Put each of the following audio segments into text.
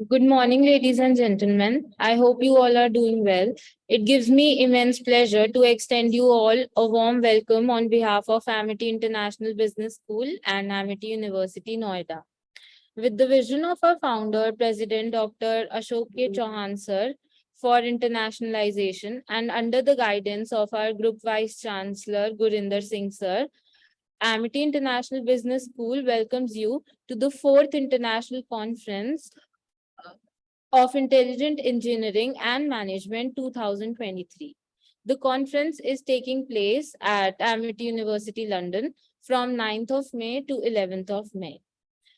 Good morning, ladies and gentlemen. I hope you all are doing well. It gives me immense pleasure to extend you all a warm welcome on behalf of Amity International Business School and Amity University, Noida. With the vision of our founder, President Dr. Ashok K. Chauhan sir, for internationalization and under the guidance of our Group Vice Chancellor, Gurinder Singh sir, Amity International Business School welcomes you to the fourth International Conference of Intelligent Engineering and Management 2023. The conference is taking place at Amity University, London from 9th of May to 11th of May.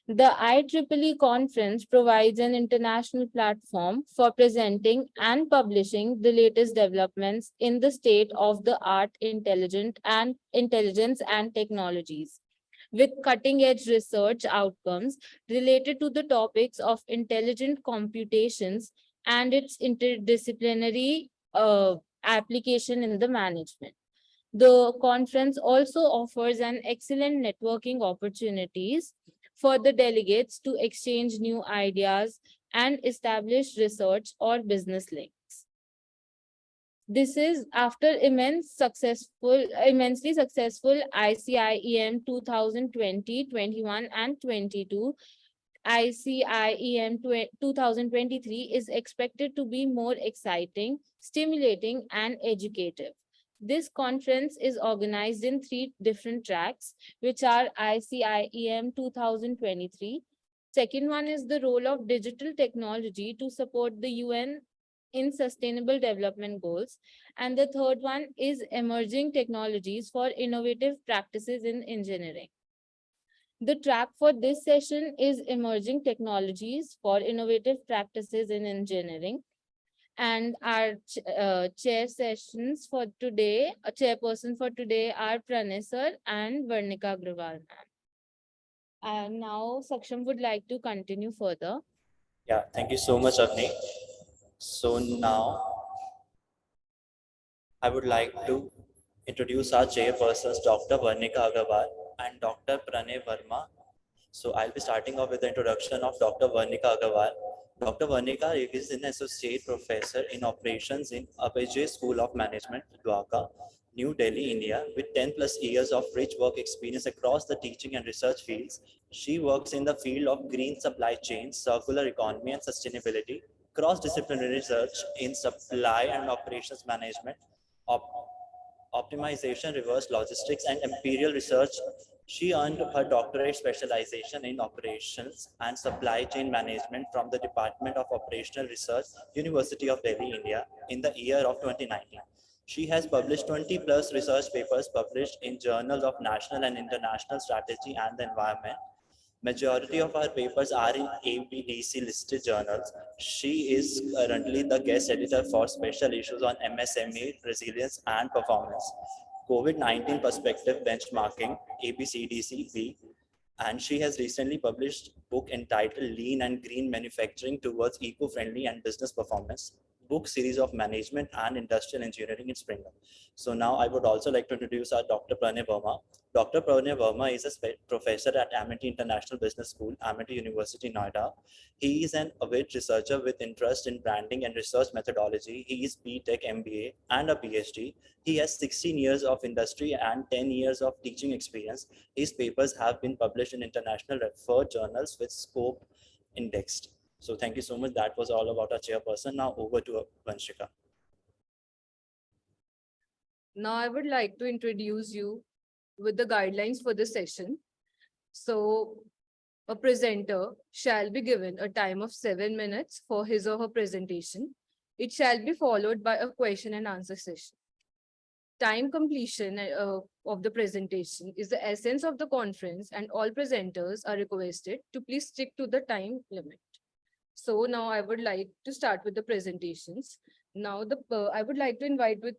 The IEEE conference provides an international platform for presenting and publishing the latest developments in the state of the art intelligence and technologies with cutting edge research outcomes related to the topics of intelligent computations and its interdisciplinary application in the management. The conference also offers an excellent networking opportunities for the delegates to exchange new ideas and establish research or business links. This is after immensely successful ICIEM 2020, 21, and 22. ICIEM 2023 is expected to be more exciting, stimulating, and educative. This conference is organized in three different tracks, which are ICIEM 2023. Second one is the role of digital technology to support the UN in sustainable development goals. And the third one is emerging technologies for innovative practices in engineering. The track for this session is emerging technologies for innovative practices in engineering. And our chair sessions for today, a chairperson for today are Pranay sir and Varnika Agrawal ma'am. And now Saksham would like to continue further. Yeah, thank you so much, Avni. So now I would like to introduce our chairpersons, Dr. Varnika Agarwal and Dr. Pranay Verma. So I'll be starting off with the introduction of Dr. Varnika Agarwal. Dr. Varnika is an associate professor in operations in Abhay School of Management, Dwarka, New Delhi, India, with 10 plus years of rich work experience across the teaching and research fields. She works in the field of green supply chains, circular economy, and sustainability, cross-disciplinary research in supply and operations management, optimization, reverse logistics, and imperial research. She earned her doctorate specialization in operations and supply chain management from the Department of Operational Research, University of Delhi, India, in the year of 2019. She has published 20 plus research papers published in journals of national and international strategy and the environment. Majority of our papers are in ABDC listed journals. She is currently the guest editor for special issues on MSME, resilience and performance, COVID-19 perspective benchmarking, ABCDC-B, and she has recently published a book entitled Lean and Green Manufacturing Towards Eco-Friendly and Business Performance, book series of management and industrial engineering in Springer. So now I would also like to introduce our Dr. Pranay Verma. Dr. Pranay Verma is a professor at Amity International Business School, Amity University, Noida. He is an avid researcher with interest in branding and research methodology. He is BTech MBA and a PhD. He has 16 years of industry and 10 years of teaching experience. His papers have been published in international referred journals with scope indexed. So thank you so much. That was all about our chairperson. Now over to Vanshika. Now I would like to introduce you with the guidelines for this session. So a presenter shall be given a time of 7 minutes for his or her presentation. It shall be followed by a question and answer session. Time completion of the presentation is the essence of the conference, and all presenters are requested to please stick to the time limit. So now I would like to start with the presentations. Now I would like to invite with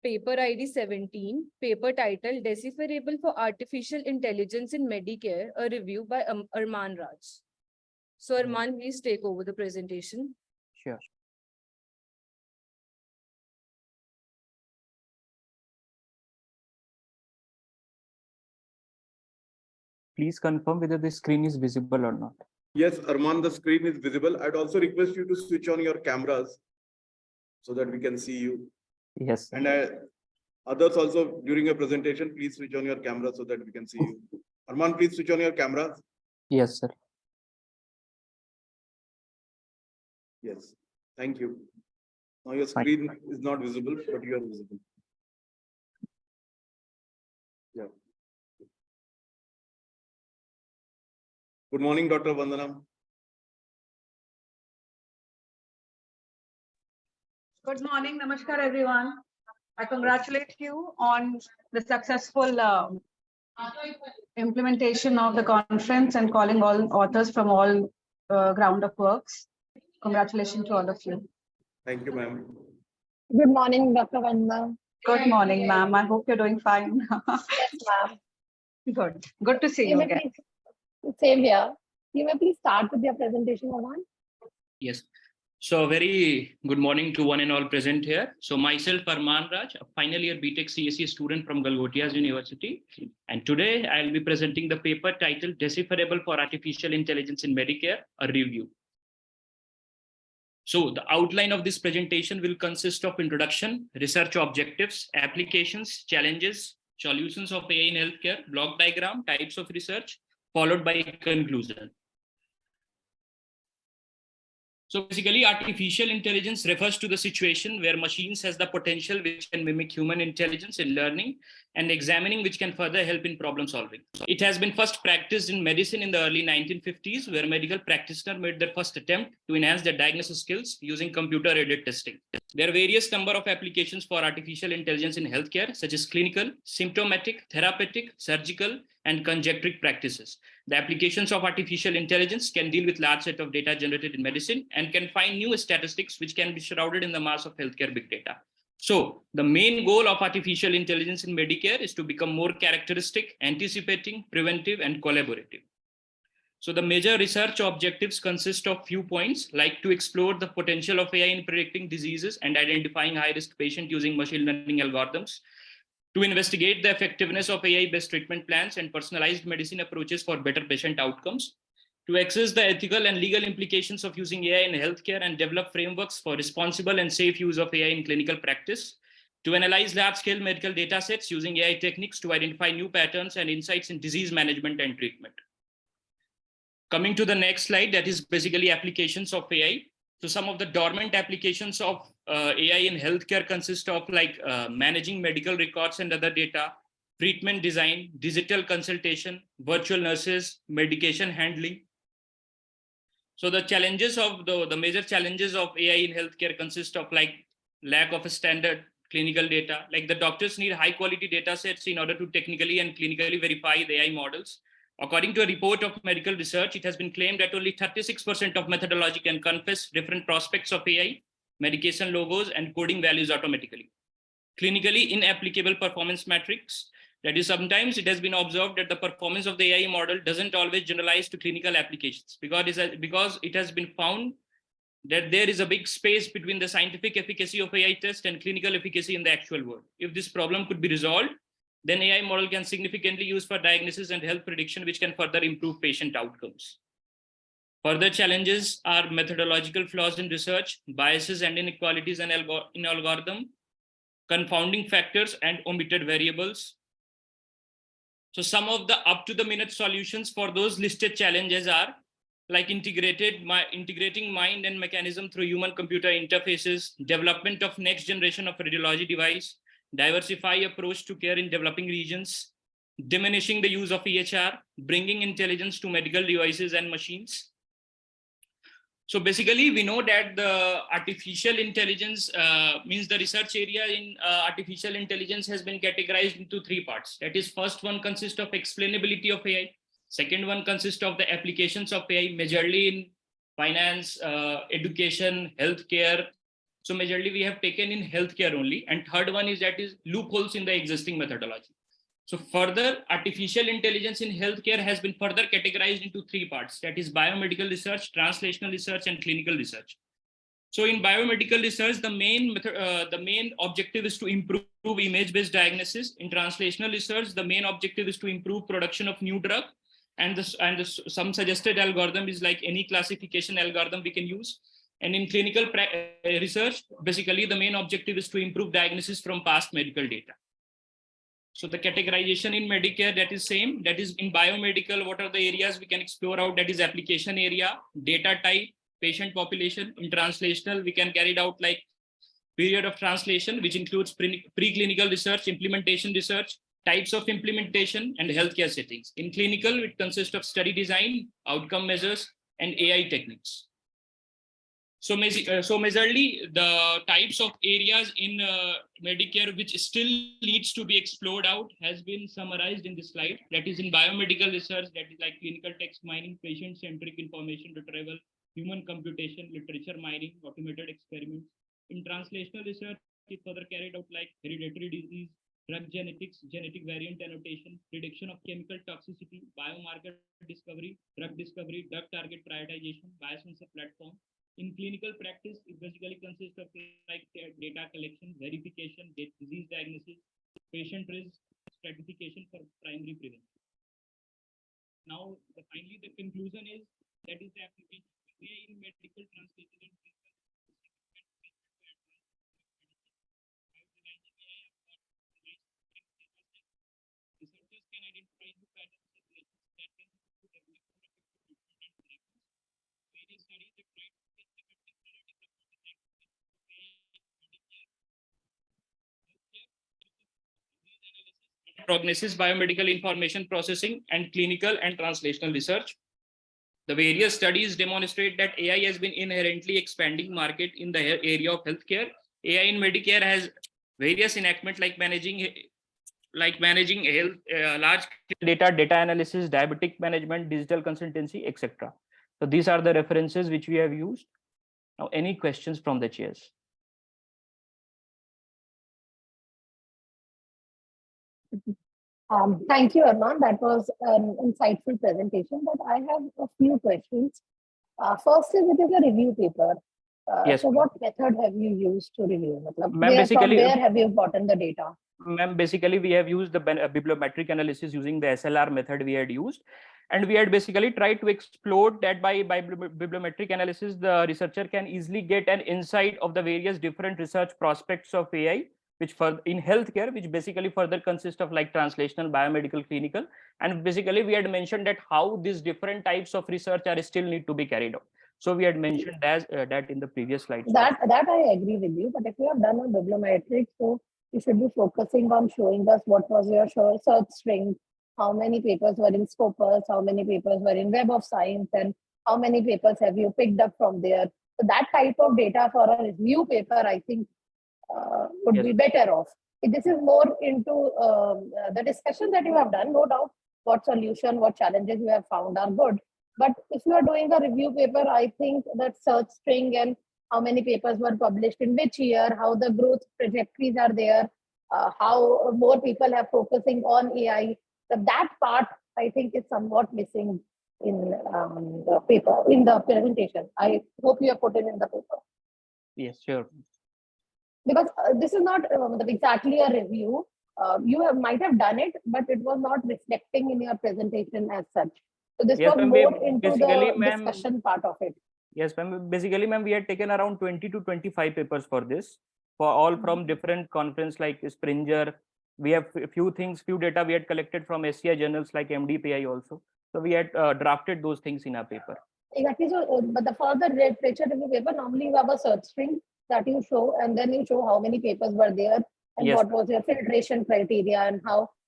paper ID 17, paper title Decipherable for Artificial Intelligence in Medicare, a review by Arman Raj. So Arman, please take over the presentation. Sure. Please confirm whether the screen is visible or not. Yes, Arman, the screen is visible. I'd also request you to switch on your cameras so that we can see you. Yes, sir. And others also, during a presentation, please switch on your camera so that we can see you. Arman, please switch on your cameras. Yes, sir. Yes, thank you. Now your screen is not visible, but you are visible. Yeah. Good morning, Dr. Vandana. Good morning, Namaskar, everyone. I congratulate you on the successful implementation of the conference and calling all authors from all ground of works. Congratulations to all of you. Thank you, ma'am. Good morning, Dr. Vandana. Good morning, ma'am. I hope you're doing fine. Ma'am. Good. Good to see You you may again. please, same here. You may please start with your presentation, Aman. Yes. So very good morning to one and all present here. So myself, Arman Raj, a final year BTech CSE student from Galgotias University. And today I'll be presenting the paper titled Decipherable for Artificial Intelligence in Medicare, a review. So the outline of this presentation will consist of introduction, research objectives, applications, challenges, solutions of AI in healthcare, block diagram, types of research, followed by conclusion. So basically, artificial intelligence refers to the situation where machines has the potential which can mimic human intelligence in learning and examining, which can further help in problem solving. So it has been first practiced in medicine in the early 1950s, where medical practitioners made their first attempt to enhance their diagnosis skills using computer-aided testing. There are various number of applications for artificial intelligence in healthcare, such as clinical, symptomatic, therapeutic, surgical, and conjecturic practices. The applications of artificial intelligence can deal with large set of data generated in medicine and can find new statistics which can be shrouded in the mass of healthcare big data. So the main goal of artificial intelligence in Medicare is to become more characteristic, anticipating, preventive, and collaborative. So the major research objectives consist of few points, like to explore the potential of AI in predicting diseases and identifying high-risk patients using machine learning algorithms, to investigate the effectiveness of AI-based treatment plans and personalized medicine approaches for better patient outcomes, to assess the ethical and legal implications of using AI in healthcare and develop frameworks for responsible and safe use of AI in clinical practice, to analyze large-scale medical data sets using AI techniques to identify new patterns and insights in disease management and treatment. Coming to the next slide, that is basically applications of AI. So some of the dormant applications of AI in healthcare consist of like managing medical records and other data, treatment design, digital consultation, virtual nurses, medication handling. So the challenges of the major challenges of AI in healthcare consist of like lack of a standard clinical data, like the doctors need high quality data sets in order to technically and clinically verify the AI models. According to a report of medical research, it has been claimed that only 36% of methodology can confess different prospects of AI, medication logos, and coding values automatically. Clinically inapplicable performance metrics. That is, sometimes it has been observed that the performance of the AI model doesn't always generalize to clinical applications because it has been found that there is a big space between the scientific efficacy of AI test and clinical efficacy in the actual world. If this problem could be resolved, then AI model can significantly use for diagnosis and health prediction, which can further improve patient outcomes. Further challenges are methodological flaws in research, biases and inequalities in algorithm, confounding factors and omitted variables. So some of the up-to-the-minute solutions for those listed challenges are like integrating mind and mechanism through human-computer interfaces, development of next generation of radiology device, diversify approach to care in developing regions, diminishing the use of EHR, bringing intelligence to medical devices and machines. So basically, we know that the artificial intelligence means the research area in artificial intelligence has been categorized into three parts. That is, first one consists of explainability of AI. Second one consists of the applications of AI, majorly in finance, education, healthcare. So majorly we have taken in healthcare only. And third one is that is loopholes in the existing methodology. So further, artificial intelligence in healthcare has been further categorized into three parts. That is biomedical research, translational research, and clinical research. So in biomedical research, the main objective is to improve image-based diagnosis. In translational research, the main objective is to improve production of new drug. some suggested algorithm is like any classification algorithm we can use. And in clinical research, basically the main objective is to improve diagnosis from past medical data. So the categorization in Medicare, that is same. That is in biomedical, what are the areas we can explore out? That is application area, data type, patient population. In translational, we can carry it out like period of translation, which includes preclinical research, implementation research, types of implementation, and healthcare settings. In clinical, it consists of study design, outcome measures, and AI techniques. So majorly, the types of areas in Medicare which still needs to be explored out has been summarized in this slide. That is in biomedical research, that is like clinical text mining, patient-centric information retrieval, human computation, literature mining, automated experiments. In translational research, it further carried out like hereditary disease, drug genetics, genetic variant annotation, prediction of chemical toxicity, biomarker discovery, drug target prioritization, biosensor platform. In clinical practice, it basically consists of like data collection, verification, disease diagnosis, patient risk stratification for primary prevention. Now, finally, the conclusion is that is the application of AI in medical translation. Researchers can identify new patterns and relations that can develop various studies that try to prognosis, biomedical information processing, and clinical and translational research. The various studies demonstrate that AI has been inherently expanding market in the area of healthcare. AI in Medicare has various enactments like managing health, large data analysis, diabetic management, digital consultancy, etc. So these are the references which we have used. Now, any questions from the chairs? Thank you, Arman. That was an insightful presentation, but I have a few questions. First is, it is a review paper. Yes, So what method have you used to review? Ma'am, From where have you gotten the data? Ma'am, basically we have used the bibliometric analysis using the SLR method we had used. And we had basically tried to explore that by bibliometric analysis, the researcher can easily get an insight of the various different research prospects of AI, which in healthcare, which basically further consist of like translational, biomedical, clinical. And basically we had mentioned that how these different types of research are still need to be carried out. So we had mentioned that in the previous slide. That I agree with you, but if you have done a bibliometric, so you should be focusing on showing us what was your search string, how many papers were in Scopus, how many papers were in Web of Science, and how many papers have you picked up from there. So that type of data for a review paper, I think, would be better off. This is more into the discussion that you have done, no doubt. What solution, what challenges you have found are good. But if you are doing a review paper, I think that search string and how many papers were published in which year, how the growth trajectories are there, how more people are focusing on AI. So that part, I think, is somewhat missing in the paper, in the presentation. I hope you have put it in the paper. Yes, sure. Because this is not exactly a review. You might have done it, but it was not reflecting in your presentation as such. So this was more into the discussion part of it. Yes, ma'am. Basically, ma'am, we had taken around 20 to 25 papers for this, for all from different conference like Springer. We have a few data we had collected from SCI journals like MDPI also. So we had drafted those things in our paper. Exactly. So, but for the literature review paper, normally you have a search string that you show, and then you show how many papers were there and what was your filtration criteria and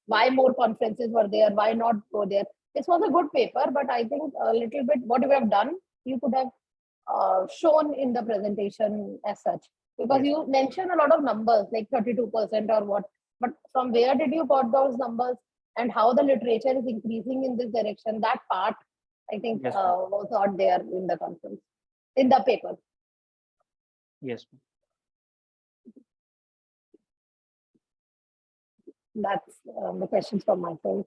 why more conferences were there, why not go there. This was a good paper, but I think a little bit what you have done, you could have shown in the presentation as such, because you mentioned a lot of numbers like 32% or what, but from where did you got those numbers and how the literature is increasing in this direction? That part, I think, was not there in the conference, in the paper. Yes. That's the questions from my side.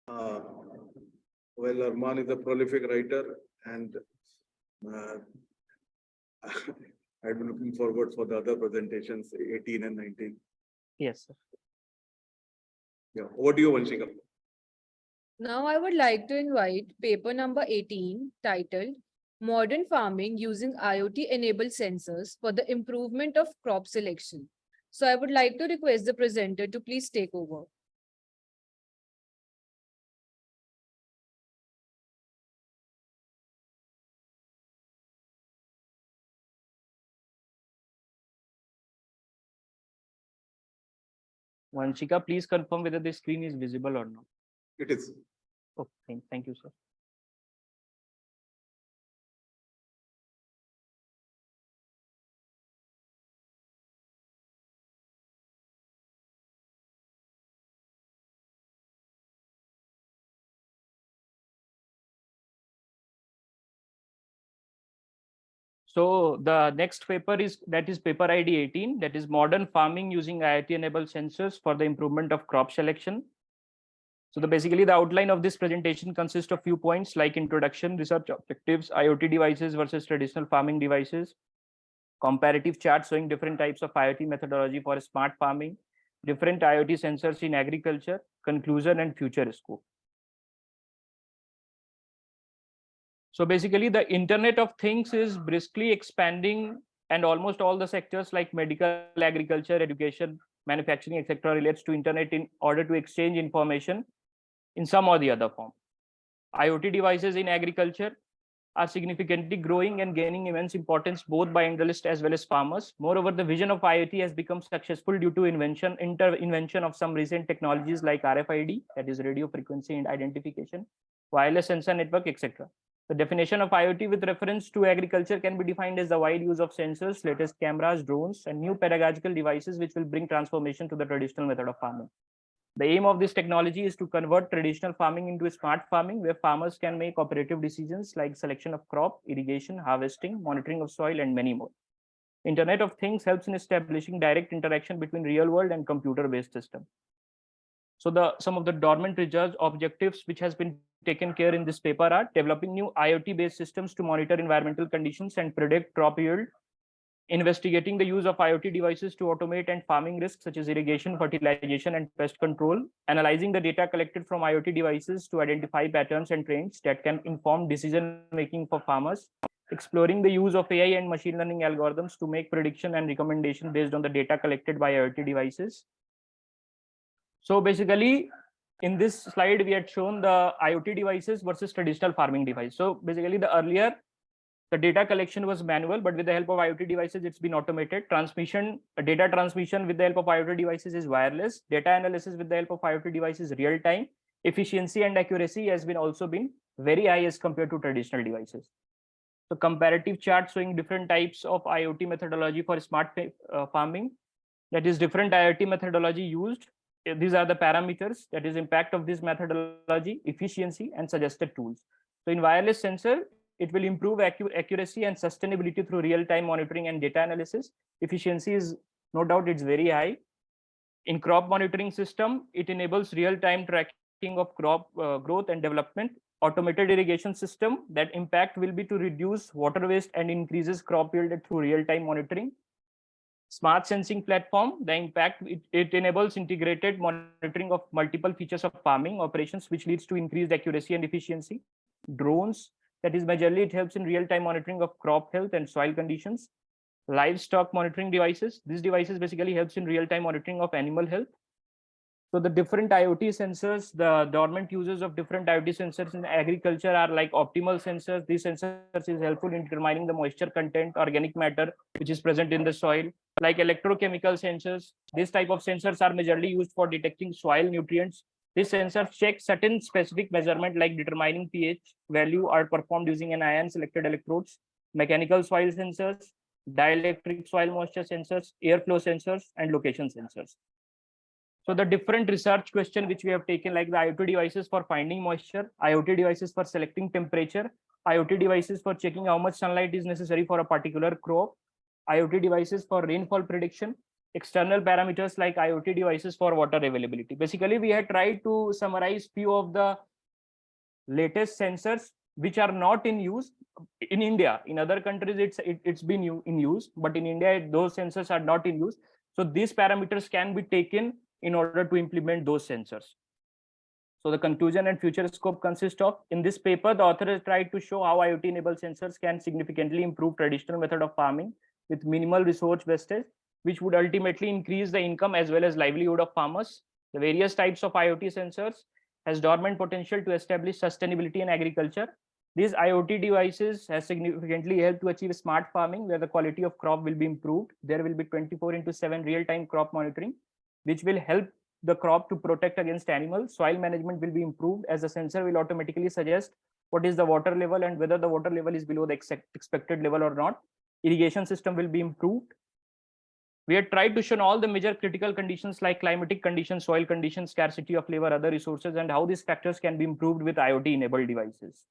Well, Arman is a prolific writer, and I've been looking forward for the other presentations, 18 and 19. Yes, sir. Yeah. Over to you, Vanshika. Now I would like to invite paper number 18 titled Modern Farming Using IoT-Enabled Sensors for the Improvement of Crop Selection. So I would like to request the presenter to please take over. Vanshika, please confirm whether the screen is visible or not. It is. Oh, thank you, sir. So the next paper is paper ID 18, that is modern farming using IoT-enabled sensors for the improvement of crop selection. So basically the outline of this presentation consists of few points like introduction, research objectives, IoT devices versus traditional farming devices, comparative charts showing different types of IoT methodology for smart farming, different IoT sensors in agriculture, conclusion and future scope. So basically the Internet of Things is briskly expanding, and almost all the sectors like medical, agriculture, education, manufacturing, etc. relates to Internet in order to exchange information in some or the other form. IoT devices in agriculture are significantly growing and gaining immense importance both by industrialists as well as farmers. Moreover, the vision of IoT has become successful due to invention of some recent technologies like RFID, that is radio frequency and identification, wireless sensor network, etc. The definition of IoT with reference to agriculture can be defined as the wide use of sensors, latest cameras, drones, and new pedagogical devices which will bring transformation to the traditional method of farming. The aim of this technology is to convert traditional farming into smart farming, where farmers can make operative decisions like selection of crop, irrigation, harvesting, monitoring of soil, and many more. Internet of Things helps in establishing direct interaction between real world and computer-based system. So some of the dormant research objectives which has been taken care in this paper are developing new IoT-based systems to monitor environmental conditions and predict crop yield, investigating the use of IoT devices to automate and farming risks such as irrigation, fertilization, and pest control, analyzing the data collected from IoT devices to identify patterns and trends that can inform decision-making for farmers, exploring the use of AI and machine learning algorithms to make prediction and recommendation based on the data collected by IoT devices. So basically, in this slide, we had shown the IoT devices versus traditional farming device. So basically, the data collection was manual, but with the help of IoT devices, it's been automated. Data transmission with the help of IoT devices is wireless. Data analysis with the help of IoT devices is real time. Efficiency and accuracy has also been very high as compared to traditional devices. So comparative chart showing different types of IoT methodology for smart farming. That is different IoT methodology used. These are the parameters, that is impact of this methodology, efficiency, and suggested tools. So in wireless sensor, it will improve accuracy and sustainability through real-time monitoring and data analysis. Efficiency is no doubt it's very high. In crop monitoring system, it enables real-time tracking of crop growth and development. Automated irrigation system, that impact will be to reduce water waste and increases crop yield through real-time monitoring. Smart sensing platform, the impact, it enables integrated monitoring of multiple features of farming operations, which leads to increased accuracy and efficiency. Drones, that is majorly it helps in real-time monitoring of crop health and soil conditions. Livestock monitoring devices, these devices basically helps in real-time monitoring of animal health. So the different IoT sensors, the dormant uses of different IoT sensors in agriculture are like optimal sensors. These sensors is helpful in determining the moisture content, organic matter, which is present in the soil. Like electrochemical sensors, this type of sensors are majorly used for detecting soil nutrients. These sensors check certain specific measurement like determining pH value are performed using an ion selected electrodes. Mechanical soil sensors, dielectric soil moisture sensors, airflow sensors, and location sensors. So the different research question which we have taken, like the IoT devices for finding moisture, IoT devices for selecting temperature, IoT devices for checking how much sunlight is necessary for a particular crop, IoT devices for rainfall prediction, external parameters like IoT devices for water availability. Basically, we had tried to summarize few of the latest sensors which are not in use in India. In other countries, it's been in use, but in India, those sensors are not in use. So these parameters can be taken in order to implement those sensors. So the conclusion and future scope consist of, in this paper, the author has tried to show how IoT-enabled sensors can significantly improve traditional method of farming with minimal resource wastage, which would ultimately increase the income as well as livelihood of farmers. The various types of IoT sensors has dormant potential to establish sustainability in agriculture. These IoT devices has significantly helped to achieve smart farming, where the quality of crop will be improved. There will be 24/7 real-time crop monitoring, which will help the crop to protect against animals. Soil management will be improved, as the sensor will automatically suggest what is the water level and whether the water level is below the expected level or not. Irrigation system will be improved. We had tried to show all the major critical conditions like climatic conditions, soil conditions, scarcity of labor, other resources, and how these factors can be improved with IoT enabled devices.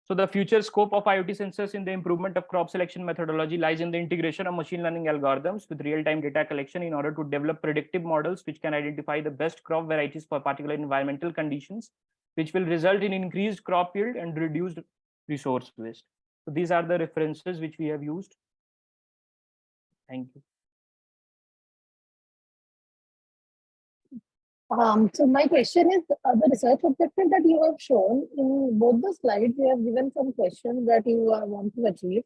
So the future scope of IoT sensors in the improvement of crop selection methodology lies in the integration of machine learning algorithms with real-time data collection in order to develop predictive models which can identify the best crop varieties for particular environmental conditions, which will result in increased crop yield and reduced resource waste. So these are the references which we have used. Thank you. So my question is, the research objective that you have shown in both the slides, you have given some questions that you want to achieve,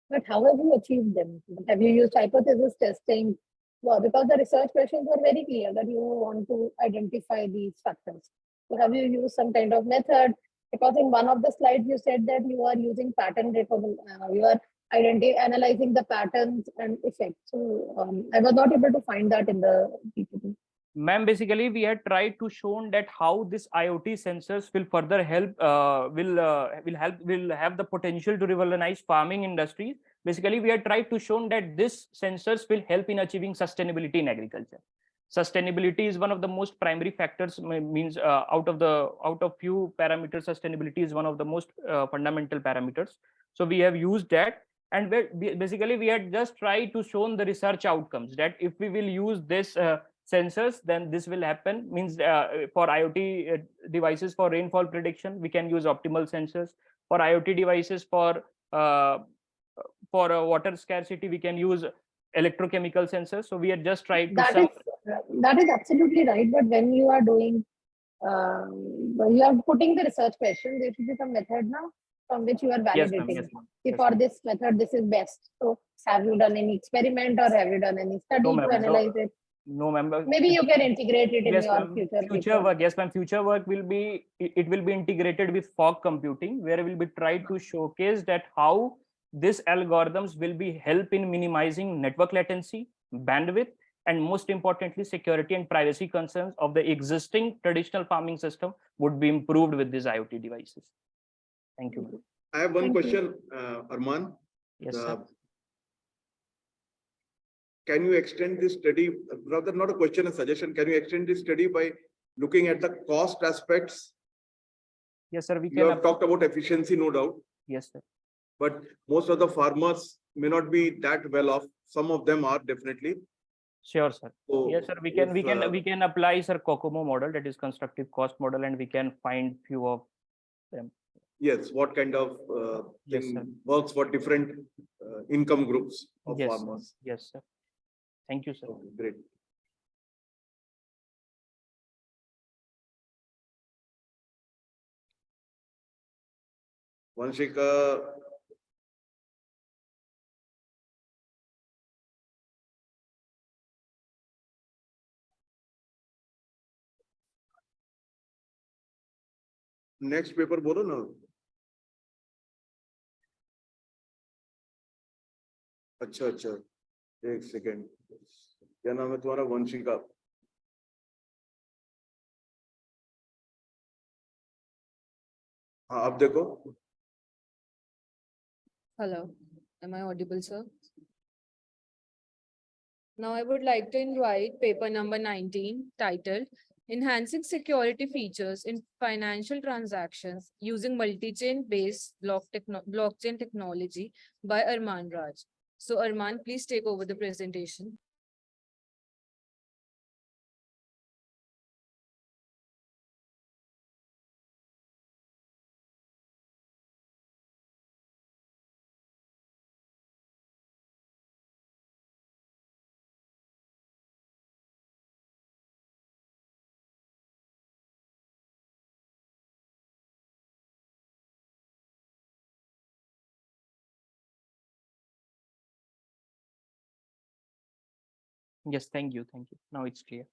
but how have you achieved them? Have you used hypothesis testing? Well, because the research questions were very clear that you want to identify these factors. So have you used some kind of method? Because in one of the slides, you said that you are using pattern recognition, you are analyzing the patterns and effects. So I was not able to find that in the PPT. Ma'am, basically we had tried to show that how this IoT sensors will further help, will have the potential to revolutionize farming industry. Basically, we had tried to show that this sensors will help in achieving sustainability in agriculture. Sustainability is one of the most primary factors, means out of few parameters, sustainability is one of the most fundamental parameters. So we have used that, and basically we had just tried to show the research outcomes that if we will use this sensors, then this will happen. Means for IoT devices for rainfall prediction, we can use optimal sensors. For IoT devices for water scarcity, we can use electrochemical sensors. So we had just tried to that is absolutely right. But when you are doing, when you are putting the research question, there should be some method now from which you are Yes, validating. ma'am. If for this method, this is best. So have you done any experiment or have you done any study to analyze it? No, ma'am. Maybe you can integrate it in Yes, your future work. Yes, ma'am. Future work will be, it will be integrated with fog computing, where we will be tried to showcase that how these algorithms will be help in minimizing network latency, bandwidth, and most importantly, security and privacy concerns of the existing traditional farming system would be improved with these IoT devices. Thank you. I have one question, Arman. Yes, sir. Can you extend this study, rather not a question, a suggestion, can you extend this study by looking at the cost aspects? Yes, sir. You have talked about efficiency, no doubt. Yes, sir. But most of the farmers may not be that well off. Some of them are definitely. Sure, sir. So yes, sir. We can apply, sir, COCOMO model, that is constructive cost model, and we can find few of them. Yes, what kind of thing works for different income groups of farmers? Yes, sir. Thank you, sir. Okay, great. Vanshika. Next paper बोलो ना. अच्छा अच्छा, एक second, क्या नाम है तुम्हारा? वंशिका. हाँ, अब देखो. Hello, am I audible, sir? Now I would like to invite paper number 19 titled Enhancing Security Features in Financial Transactions Using Multi-Chain Based Blockchain Technology by Arman Raj. So Arman, please take over the presentation. Yes, thank you. Thank you. Now it's clear.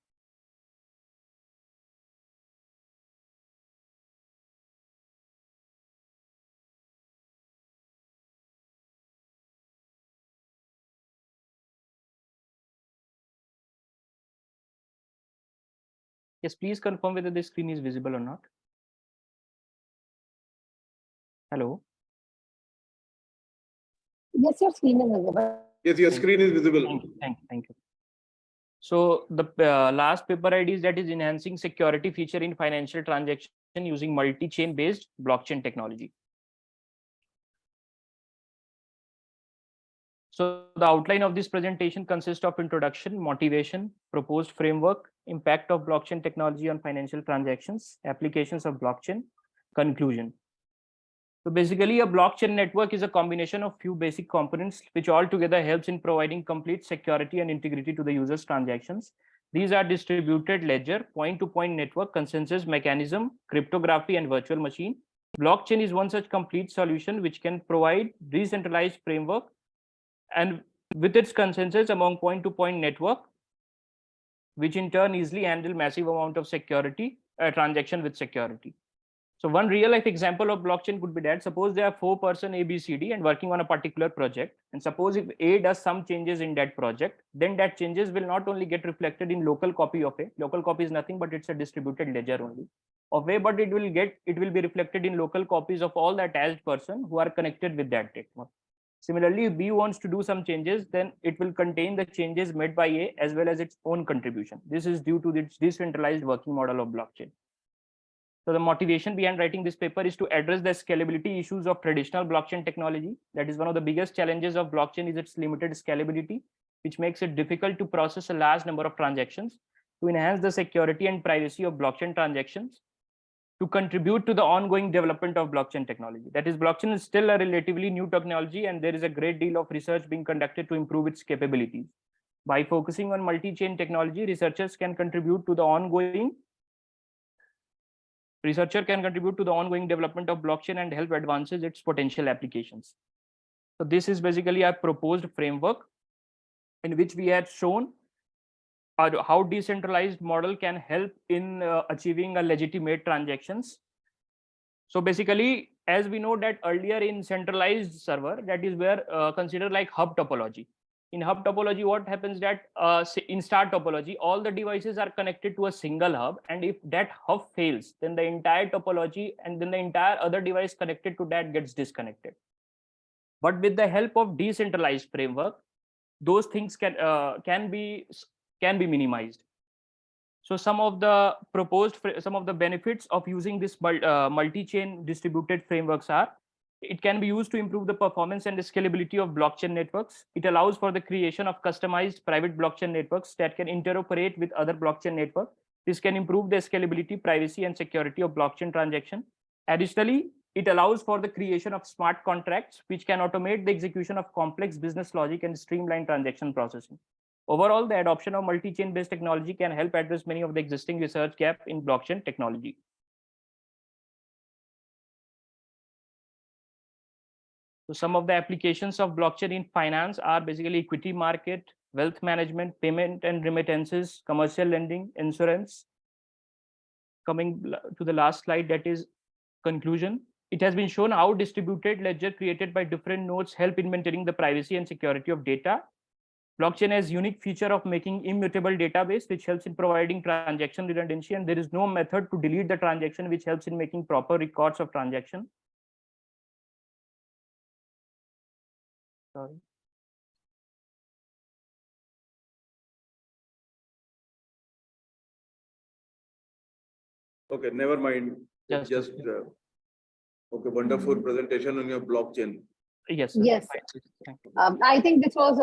Yes, please confirm whether the screen is visible or not. Hello. Yes, your screen is visible. Yes, your screen is visible. Thank you. Thank you. So the last paper ID is that is enhancing security feature in financial transaction using multi-chain based blockchain technology. So the outline of this presentation consists of introduction, motivation, proposed framework, impact of blockchain technology on financial transactions, applications of blockchain, conclusion. So basically, a blockchain network is a combination of few basic components which all together helps in providing complete security and integrity to the user's transactions. These are distributed ledger, point-to-point network, consensus mechanism, cryptography, and virtual machine. Blockchain is one such complete solution which can provide decentralized framework and with its consensus among point-to-point network, which in turn easily handle massive amount of security, transaction with security. So one real life example of blockchain could be that suppose there are 4-person A, B, C, D and working on a particular project. And suppose if A does some changes in that project, then that changes will not only get reflected in local copy of A. Local copy is nothing but it's a distributed ledger only of A, but it will be reflected in local copies of all the attached person who are connected with that network. Similarly, if B wants to do some changes, then it will contain the changes made by A as well as its own contribution. This is due to its decentralized working model of blockchain. So the motivation behind writing this paper is to address the scalability issues of traditional blockchain technology. That is one of the biggest challenges of blockchain is its limited scalability, which makes it difficult to process a large number of transactions. To enhance the security and privacy of blockchain transactions, to contribute to the ongoing development of blockchain technology. That is, blockchain is still a relatively new technology and there is a great deal of research being conducted to improve its capabilities. By focusing on multi-chain technology, researcher can contribute to the ongoing development of blockchain and help advances its potential applications. So this is basically our proposed framework in which we had shown how decentralized model can help in achieving a legitimate transactions. So basically, as we know that earlier in centralized server, that is where considered like hub topology. In hub topology, what happens that in star topology, all the devices are connected to a single hub. And if that hub fails, then the entire topology and then the entire other device connected to that gets disconnected. But with the help of decentralized framework, those things can be minimized. So some of the benefits of using this multi-chain distributed frameworks are, it can be used to improve the performance and the scalability of blockchain networks. It allows for the creation of customized private blockchain networks that can interoperate with other blockchain networks. This can improve the scalability, privacy, and security of blockchain transaction. Additionally, it allows for the creation of smart contracts, which can automate the execution of complex business logic and streamline transaction processing. Overall, the adoption of multi-chain based technology can help address many of the existing research gaps in blockchain technology. So some of the applications of blockchain in finance are basically equity market, wealth management, payment and remittances, commercial lending, insurance. Coming to the last slide, that is conclusion. It has been shown how distributed ledger created by different nodes help in maintaining the privacy and security of data. Blockchain has unique feature of making immutable database, which helps in providing transaction redundancy, and there is no method to delete the transaction, which helps in making proper records of transaction. Sorry. Okay, never mind. Just Okay, wonderful presentation on your blockchain. Yes. Yes. Thank you. I think this was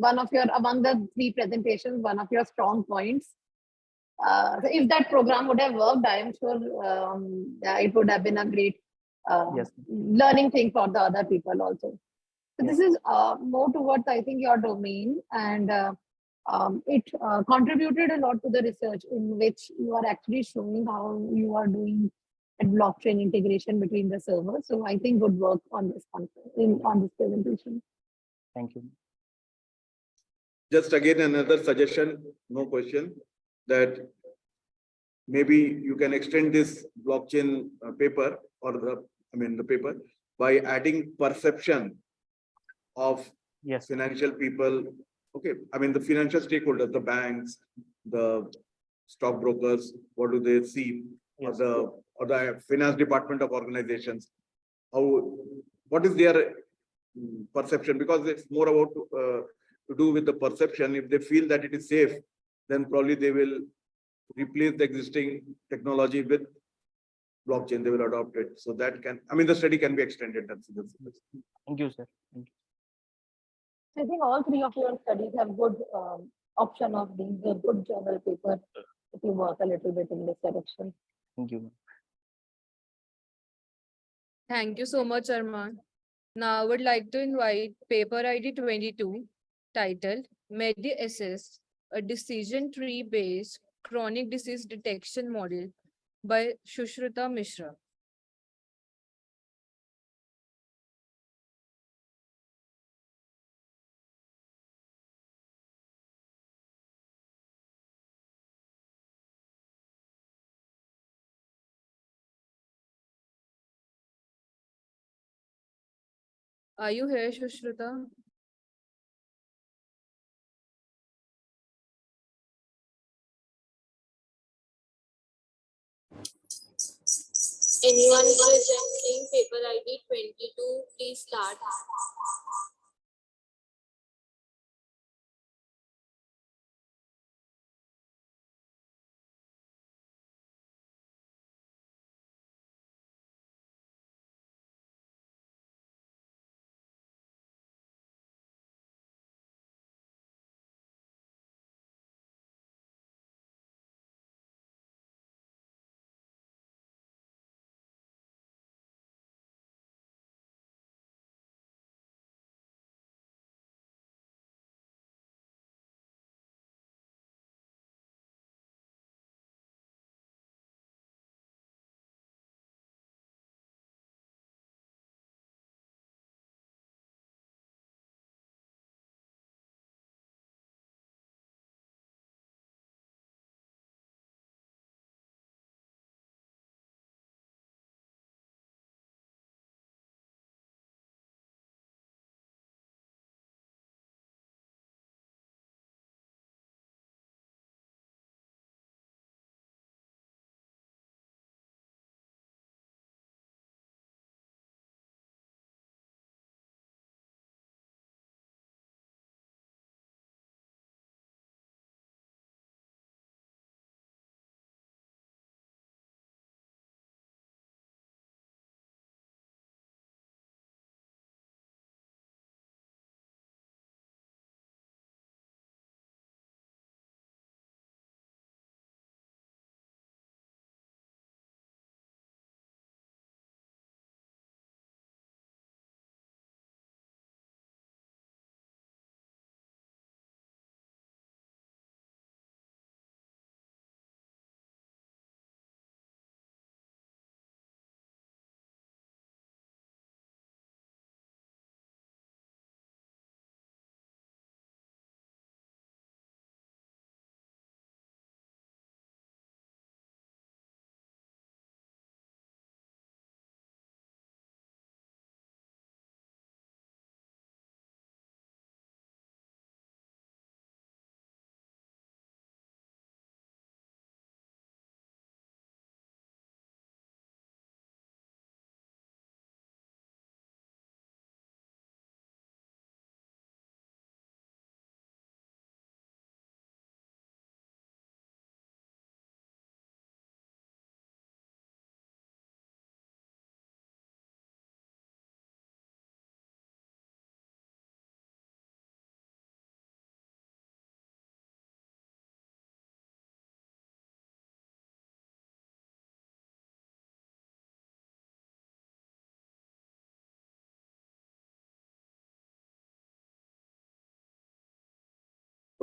one of your, among the 3 presentations, one of your strong points. So if that program would have worked, I am sure it would have been a great Yes. learning thing for the other people also. So Yes. this is more towards, I think, your domain, and it contributed a lot to the research in which you are actually showing how you are doing at blockchain integration between the servers. So I think good work on this on this presentation. Thank you. just again another suggestion, no question, that maybe you can extend this blockchain paper or the paper by adding perception of Yes. financial people. Okay, I mean the financial stakeholders, the banks, the stockbrokers, what do they see? Yes. Or the finance department of organizations. What is their perception? Because it's more about to do with the perception. If they feel that it is safe, then probably they will replace the existing technology with blockchain. They will adopt it. So that can, I mean, the study can be extended. Thank you, sir. Thank you. I think all three of your studies have good option of being a good journal paper if you work a little bit in this direction. Thank you. Thank you so much, Arman. Now I would like to invite paper ID 22, titled Medi-Assist, a decision tree-based chronic disease detection model by Shushruta Mishra. Are you here, Shushruta? Anyone presenting paper ID 22, please start.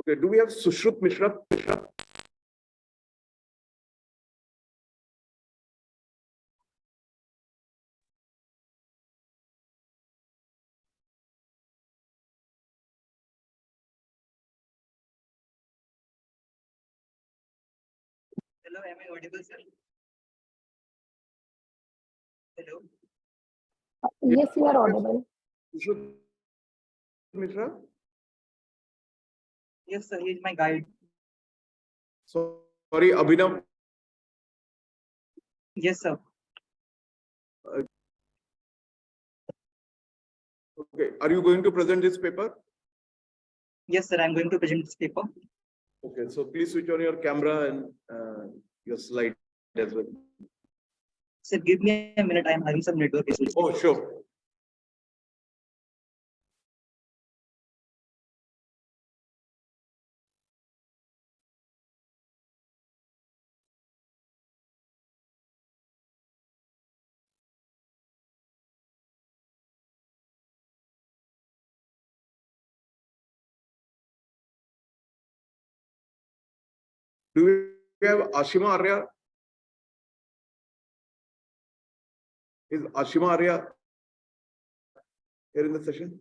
Okay, do we have Sushrut Mishra? am I audible, sir? Hello. Yes, you are audible. Mishra? Yes, sir. He is my guide. So, sorry, Abhinav. Yes, sir. Okay, are you going to present this paper? Yes, sir. I'm going to present this paper. Okay, so please switch on your camera and your slide as well. Sir, give me a minute. I'm having some network issues. Oh, sure. Do we have Ashima Arya? Is Ashima Arya here in the session?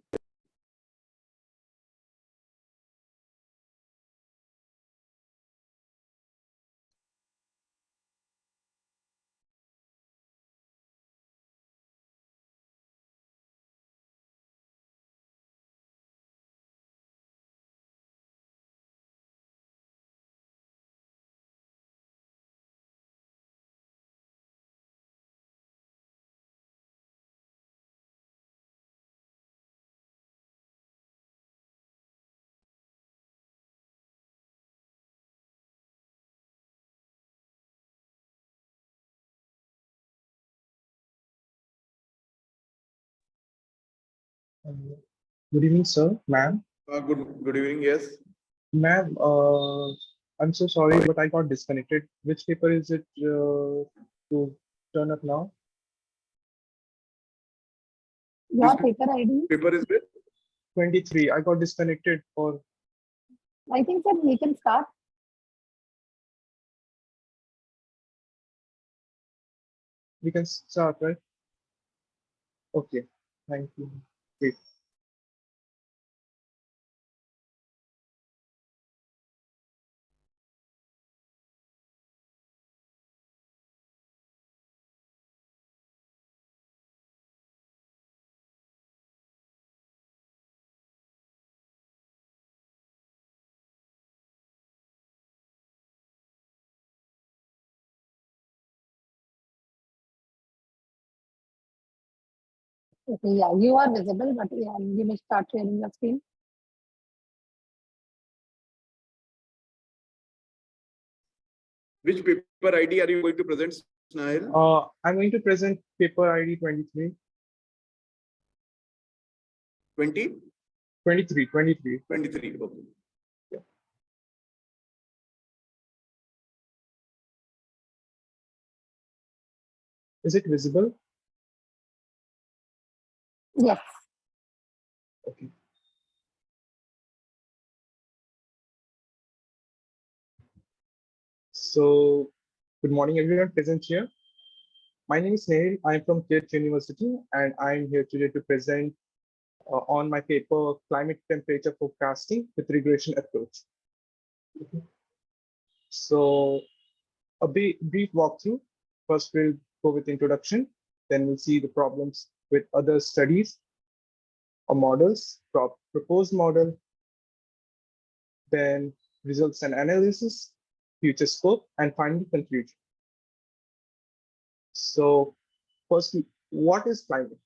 Good evening, sir, ma'am. Good evening, yes. Ma'am, I'm so sorry, but I got disconnected. Which paper is it to turn up now? Your paper ID. Paper is with 23. I got disconnected for. I think that we can start. We can start, right? Okay, thank you. Wait. Okay, yeah, you are visible, but yeah, you may start sharing your screen. which paper ID are you going to present, Snahil? I'm going to present paper ID 23. 20? 23, 23. 23, okay. Is it visible? Yes. Okay. So, good morning, everyone present here. My name is Nehil. I'm from KIT University, and I'm here today to present on my paper, Climate Temperature Forecasting with Regression Approach. So, a brief walkthrough. First, we'll go with introduction. Then we'll see the problems with other studies or models, proposed model, then results and analysis, future scope, and finally conclusion. So first, what is climate?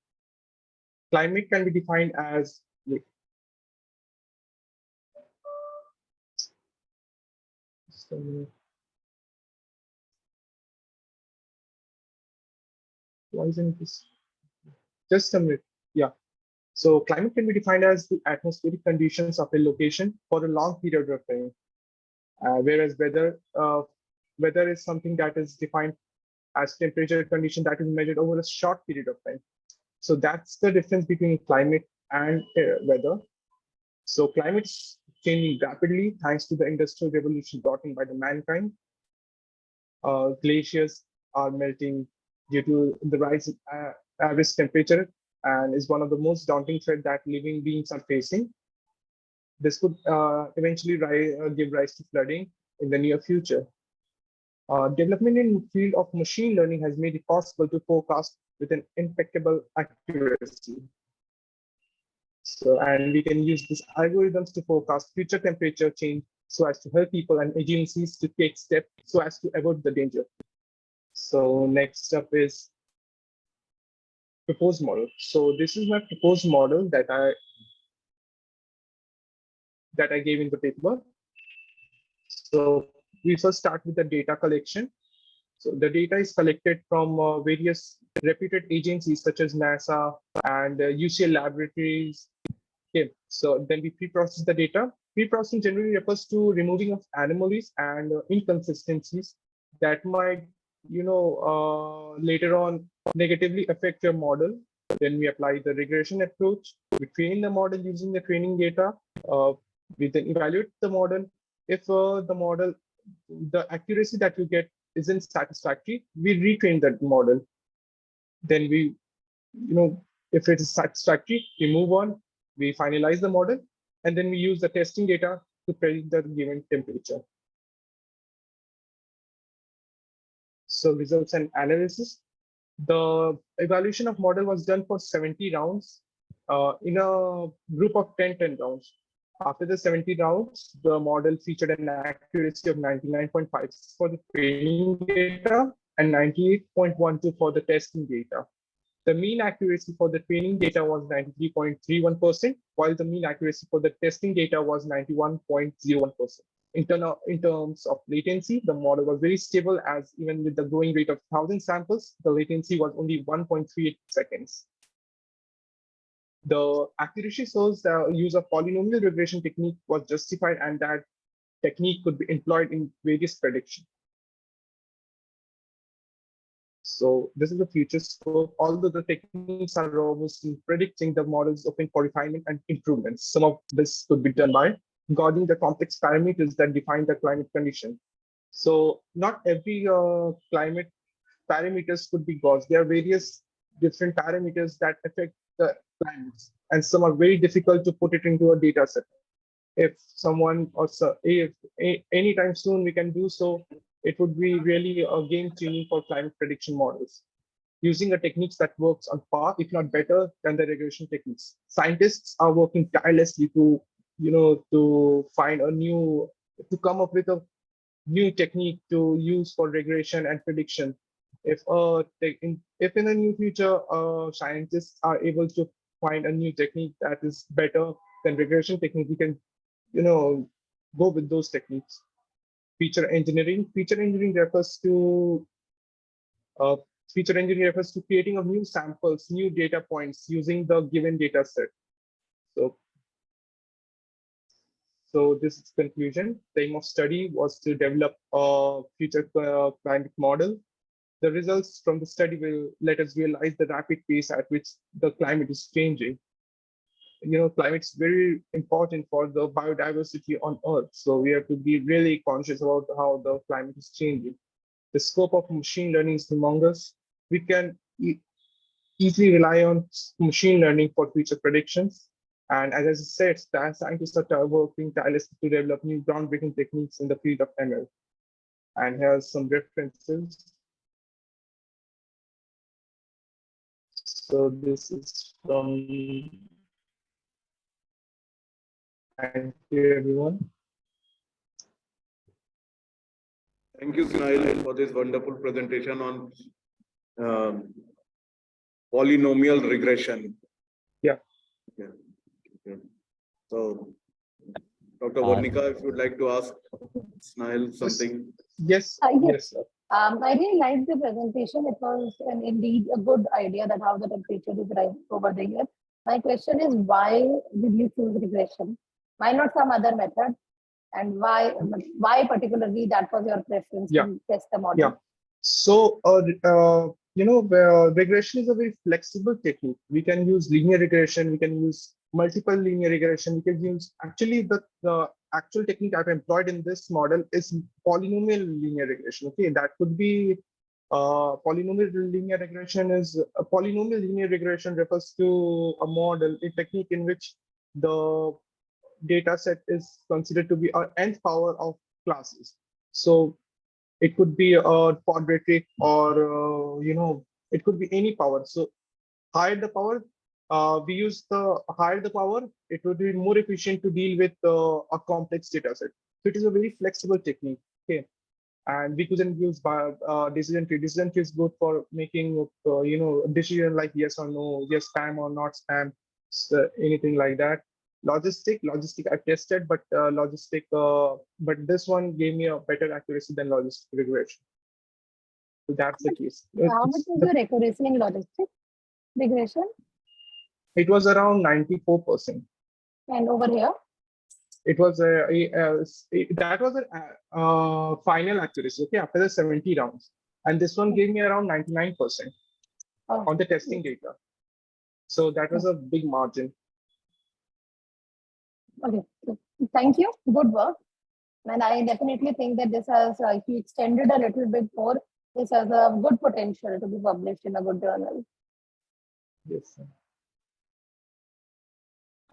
Climate can be defined as why isn't this? Just a minute. Yeah. So climate can be defined as the atmospheric conditions of a location for a long period of time, whereas weather is something that is defined as temperature condition that is measured over a short period of time. So that's the difference between climate and weather. So climate's changing rapidly thanks to the industrial revolution brought in by the mankind. Glaciers are melting due to the rise in average temperature and is one of the most daunting threat that living beings are facing. This could eventually give rise to flooding in the near future. Development in the field of machine learning has made it possible to forecast with an impeccable accuracy. So, and we can use these algorithms to forecast future temperature change so as to help people and agencies to take steps so as to avoid the danger. So next up is proposed model. So this is my proposed model that I gave in the paper. So we first start with the data collection. So the data is collected from various reputed agencies such as NASA and UCL laboratories. Okay, so then we pre-process the data. Pre-processing generally refers to removing of anomalies and inconsistencies that might, later on negatively affect your model. Then we apply the regression approach. We train the model using the training data. We then evaluate the model. If the accuracy that you get isn't satisfactory, we retrain that model. Then we, if it is satisfactory, we move on, we finalize the model, and then we use the testing data to predict the given temperature. So results and analysis. The evaluation of model was done for 70 rounds in a group of 10 rounds. After the 70 rounds, the model featured an accuracy of 99.5 for the training data and 98.12 for the testing data. The mean accuracy for the training data was 93.31%, while the mean accuracy for the testing data was 91.01%. In terms of latency, the model was very stable, as even with the growing rate of 1,000 samples, the latency was only 1.38 seconds. The accuracy shows the use of polynomial regression technique was justified, and that technique could be employed in various predictions. So this is the future scope. Although the techniques are robust in predicting, the model is open for refinement and improvements. Some of this could be done by gauging the complex parameters that define the climate condition. So not every climate parameters could be gauged. There are various different parameters that affect the climates, and some are very difficult to put it into a data set. If someone or if anytime soon we can do so, it would be really a game changing for climate prediction models, using a techniques that works on par, if not better, than the regression techniques. Scientists are working tirelessly to, to find to come up with a new technique to use for regression and prediction. If in the near future, scientists are able to find a new technique that is better than regression technique, we can, go with those techniques. Feature engineering. Feature engineering refers to creating of new samples, new data points using the given data set. So this is conclusion. The aim of study was to develop a future climate model. The results from the study will let us realize the rapid pace at which the climate is changing. Climate is very important for the biodiversity on Earth. So we have to be really conscious about how the climate is changing. The scope of machine learning is humongous. We can easily rely on machine learning for future predictions. And as I said, scientists are working tirelessly to develop new groundbreaking techniques in the field of ML. And here's some references. So this is from. Thank you, everyone. Thank you, Snail, for this wonderful presentation on polynomial regression. Yeah. Okay. So, Dr. Varnika, if you'd like to ask Snail something. Yes. Yes. I really liked the presentation. It was indeed a good idea that how the temperature is rising over the year. My question is, why did you choose regression? Why not some other method? And why particularly that was your preference to test the model? Yeah. So, regression is a very flexible technique. We can use linear regression. We can use multiple linear regression. We can use actually the actual technique I've employed in this model is polynomial linear regression. Okay, that could be polynomial linear regression is a polynomial linear regression refers to a model, a technique in which the data set is considered to be an nth power of classes. So It could be a quadratic or, it could be any power. So higher the power, we use the higher the power, it would be more efficient to deal with a complex data set. So it is a very flexible technique. Okay. And we couldn't use decision tree. Decision tree is good for making, a decision like yes or no, yes spam or not spam, anything like that. Logistic I tested, but but this one gave me a better accuracy than logistic regression. So that's the case. How much is your accuracy in logistic regression? It was around 94%. And over here? It was that was a final accuracy, okay, after the 70 rounds. And this one gave me around 99% on the testing data. So that was a big margin. Okay, thank you. Good work. And I definitely think that this has, if you extended a little bit more, this has a good potential to be published in a good journal. Yes, sir.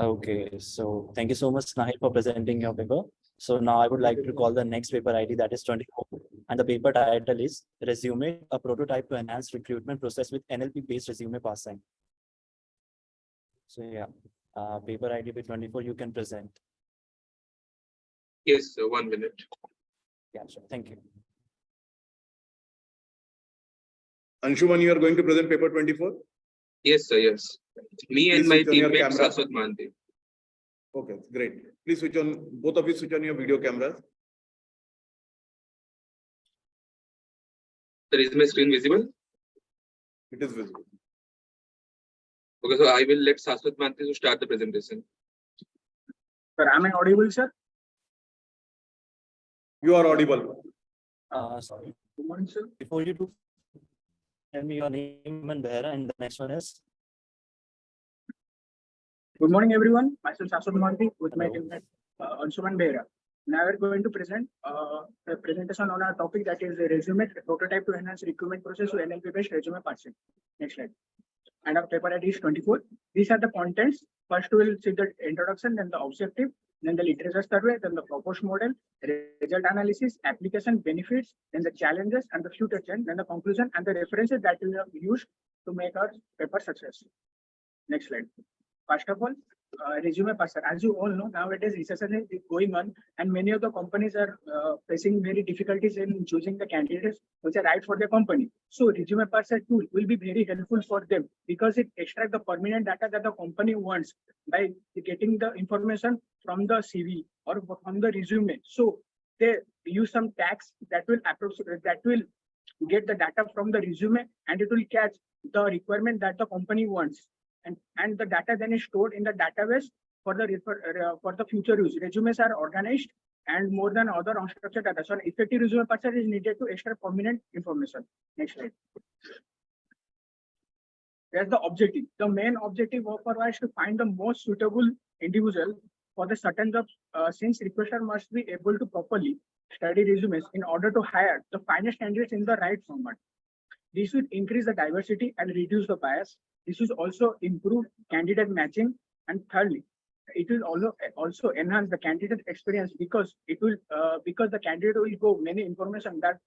Okay, so thank you so much, Snahil, for presenting your paper. So now I would like to call the next paper ID, that is 24. And the paper title is Resume, a prototype to enhance recruitment process with NLP-based resume passing. So yeah, paper ID with 24, you can present. Yes, sir, 1 minute. Yeah, sure. Thank you. Anshuman, you are going to present paper 24? Yes, sir, yes. Me and Please my switch on your teammate camera. Saswat Manti. Okay, great. Please switch on, both of you switch on your video cameras. Sir, is my screen visible? It is visible. Okay, so I will let Saswat Manti to start the presentation. Sir, am I audible, sir? You are audible. Sorry. Good morning, sir. Before you do, tell me your name and where, and the next one is. Good morning, everyone. Myself Saswat Manti with my Hello. teammate Anshuman Behra. Now we're going to present a presentation on our topic, that is a resume, a prototype to enhance recruitment process with NLP-based resume parsing. Next slide. And our paper ID is 24. These are the contents. First, we'll see the introduction, then the objective, then the literature survey, then the proposed model, result analysis, application benefits, then the challenges and the future change, then the conclusion and the references that we have used to make our paper success. Next slide. First of all, resume parser. As you all know, nowadays recession is going on, and many of the companies are facing very difficulties in choosing the candidates which are right for their company. So resume parser tool will be very helpful for them because it extracts the permanent data that the company wants by getting the information from the CV or from the resume. So they use some tags that will get the data from the resume, and it will catch the requirement that the company wants. And the data then is stored in the database for the future use. Resumes are organized and more than other unstructured data. So an effective resume parser is needed to extract permanent information. Next slide. There's the objective. The main objective of our is to find the most suitable individual for the certain job, since requester must be able to properly study resumes in order to hire the finest candidates in the right format. This will increase the diversity and reduce the bias. This will also improve candidate matching. And thirdly, it will also enhance the candidate experience because the candidate will go many information that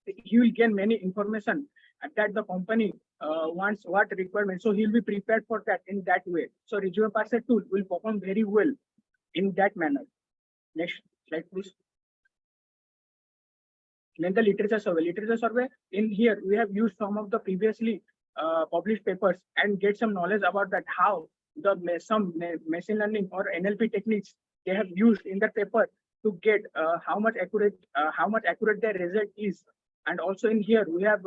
he will gain many information that the company wants what requirements. So he'll be prepared for that in that way. So resume parser tool will perform very well in that manner. Next slide, please. Then the literature survey. Literature survey, in here we have used some of the previously published papers and get some knowledge about that how some machine learning or NLP techniques they have used in the paper to get how much accurate their result is. And also in here we have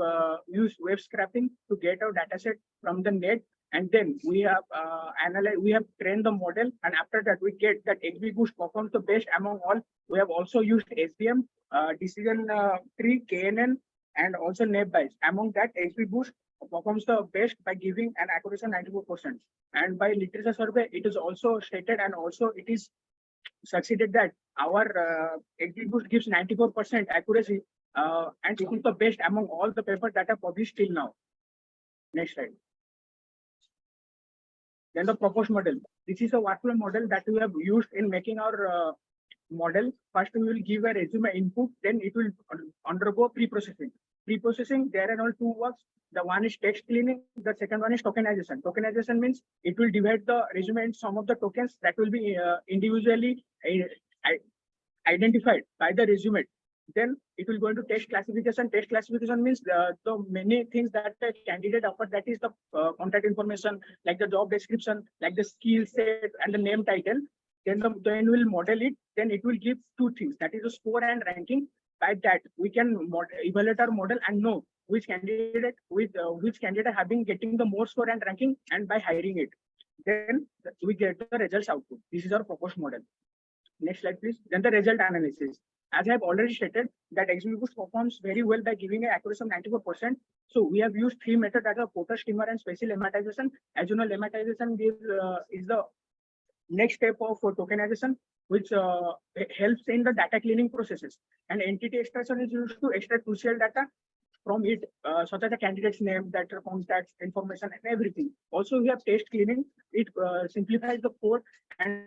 used web scraping to get our data set from the net, and then we have trained the model, and after that we get that XGBoost performs the best among all. We have also used SVM, decision tree, KNN, and also NetBias. Among that, XGBoost performs the best by giving an accuracy of 94%. And by literature survey, it is also stated and also it is succeeded that our XGBoost gives 94% accuracy, and it is the best among all the papers that are published till now. Next slide. Then the proposed model. This is a workflow model that we have used in making our model, first we will give a resume input, then it will undergo pre-processing. Pre-processing, there are all two works. The one is text cleaning, the second one is tokenization. Tokenization means it will divide the resume into some of the tokens that will be individually identified by the resume. Then it will go into test classification. Test classification means the many things that the candidate offered, that is the contact information, like the job description, like the skill set and the name title. Then we'll model it. Then it will give two things, that is the score and ranking. By that we can evaluate our model and know which candidate have been getting the more score and ranking, and by hiring it, then we get the results output. This is our proposed model. Next slide, please. Then the result analysis. As I have already stated, that XB Boost performs very well by giving an accuracy of 94%. So we have used three methods, that are Porter, Steamer, and spatial lemmatization. As you know, lemmatization is the next step of tokenization, which helps in the data cleaning processes. And entity extraction is used to extract crucial data from it, such as the candidate's name, data, contacts, information, and everything. Also, we have text cleaning. It simplifies the code and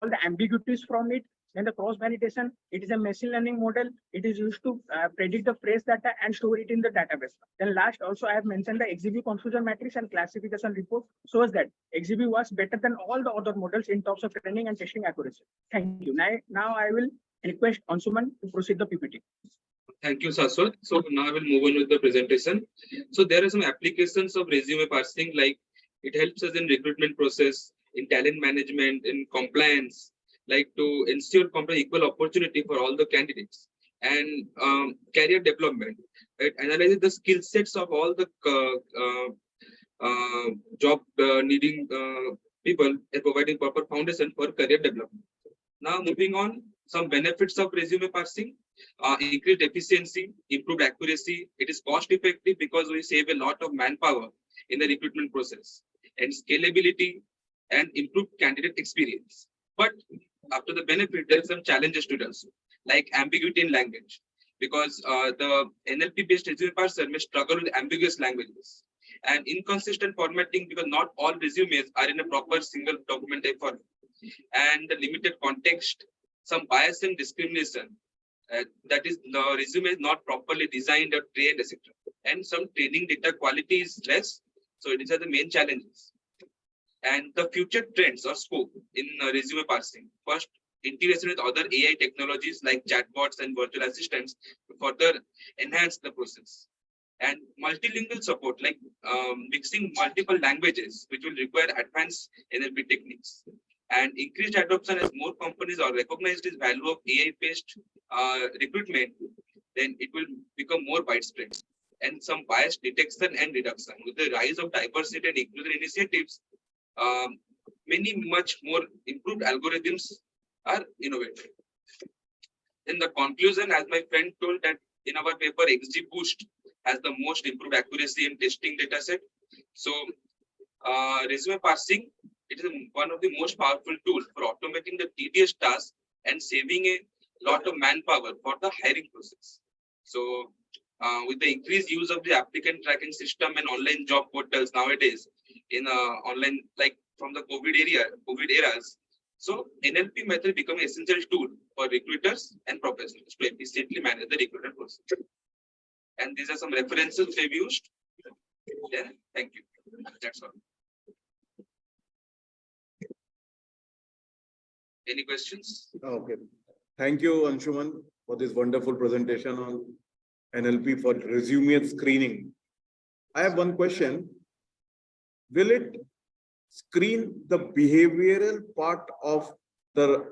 all the ambiguities from it. Then the cross validation, it is a machine learning model. It is used to predict the phrase data and store it in the database. Then last, also I have mentioned the XGB confusion matrix and classification report shows that XGB was better than all the other models in terms of training and testing accuracy. Thank you. Now I will request Anshuman to proceed the PPT. Thank you, Saswat. So now I will move on with the presentation. So there are some applications of resume parsing, like it helps us in recruitment process, in talent management, in compliance, like to ensure equal opportunity for all the candidates, and career development. It analyzes the skill sets of all the job needing people, and providing proper foundation for career development. Now moving on, some benefits of resume parsing: increased efficiency, improved accuracy. It is cost effective because we save a lot of manpower in the recruitment process, and scalability and improved candidate experience. But after the benefit, there are some challenges to it also, like ambiguity in language, because the NLP-based resume parser may struggle with ambiguous languages, and inconsistent formatting, because not all resumes are in a proper single document type format, and the limited context, some bias and discrimination, that is, the resume is not properly designed or trained, etc. And some training data quality is less. So these are the main challenges. And the future trends or scope in resume parsing: first, integration with other AI technologies like chatbots and virtual assistants to further enhance the process. And multilingual support, like mixing multiple languages, which will require advanced NLP techniques. And increased adoption, as more companies are recognized the value of AI-based recruitment, then it will become more widespread. And some bias detection and reduction. With the rise of diversity and inclusion initiatives, many much more improved algorithms are innovated. In the conclusion, as my friend told, that in our paper, XG Boost has the most improved accuracy in testing dataset. So resume parsing, it is one of the most powerful tools for automating the tedious tasks and saving a lot of manpower for the hiring process. So with the increased use of the applicant tracking system and online job portals nowadays, in online, like from the COVID eras, so NLP method become an essential tool for recruiters and professionals to efficiently manage the recruitment process. And these are some references they've used. Yeah, thank you. That's all. Any questions? Okay. Thank you, Anshuman, for this wonderful presentation on NLP for resume screening. I have one question. Will it screen the behavioral part of the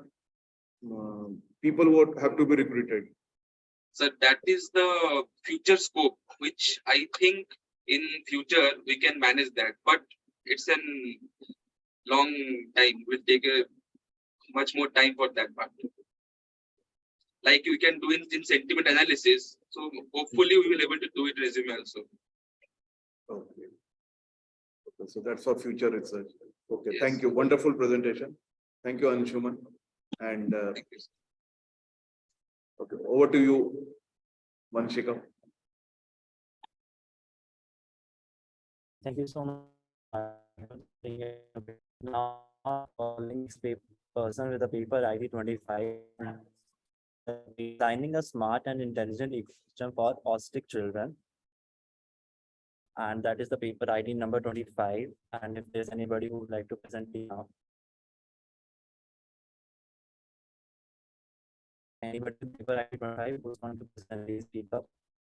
people who have to be recruited? So that is the future scope, which I think in future we can manage that, but it's a long time. Will take a much more time for that part. Like you can do in sentiment analysis. So hopefully we will able to do it resume also. Okay. Okay, so that's for future research. Okay, Yes. Thank you. Wonderful presentation. Thank you, Anshuman. And Thank you. okay, over to you, Vanshika. Thank you so much. Now, next paper person with the paper ID 25 designing a smart and intelligent ecosystem for autistic children. And that is the paper ID number 25. And if there's anybody who would like to present it now. Anybody with paper ID 25 who's going to present this paper?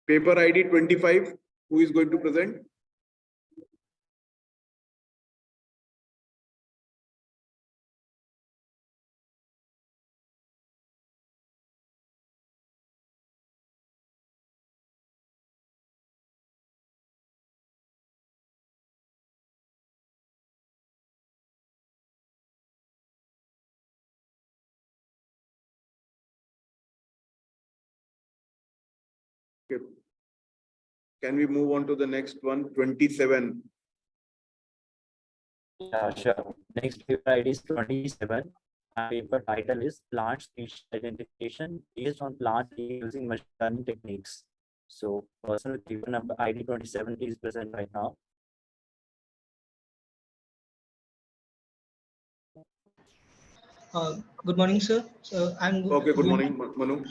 Paper ID 25, who is going to present? Okay. Can we move on to the next one, 27? Yeah, sure. Next paper ID is 27. And paper title is Plant Species Identification based on plant using machine learning techniques. So person with paper number ID 27 is present right now. Good morning, sir. So I'm Okay, good morning, Manu.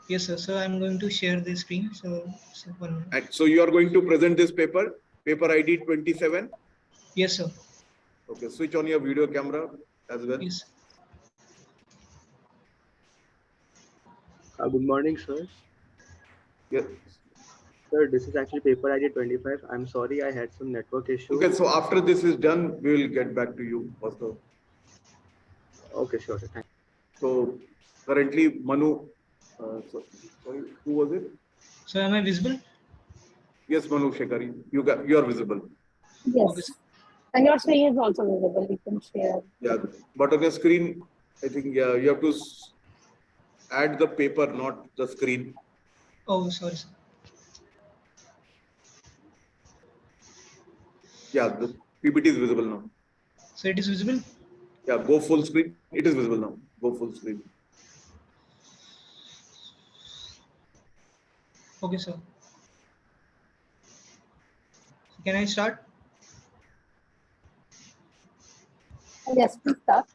Yes, sir. So I'm going to share the screen. So 1 minute. And so you are going to present this paper, paper ID 27. Yes, sir. Okay, switch on your video camera as well. Yes. Good morning, sir. Yes. Sir, this is actually paper ID 25. I'm sorry, I had some network issue. Okay, so after this is done, we will get back to you also. Okay, sure. Thank you. So currently, Manu, sorry, who was it? So am I visible? Yes, Manu Shekhari, you are visible. Yes. And your screen is also visible. You can share. Yeah, but on your screen, I think you have to add the paper, not the screen. Oh, sorry, sir. Yeah, the PPT is visible now. So it is visible? Yeah, go full screen. It is visible now. Go full screen. Okay, sir. Can I start? Yes, please start.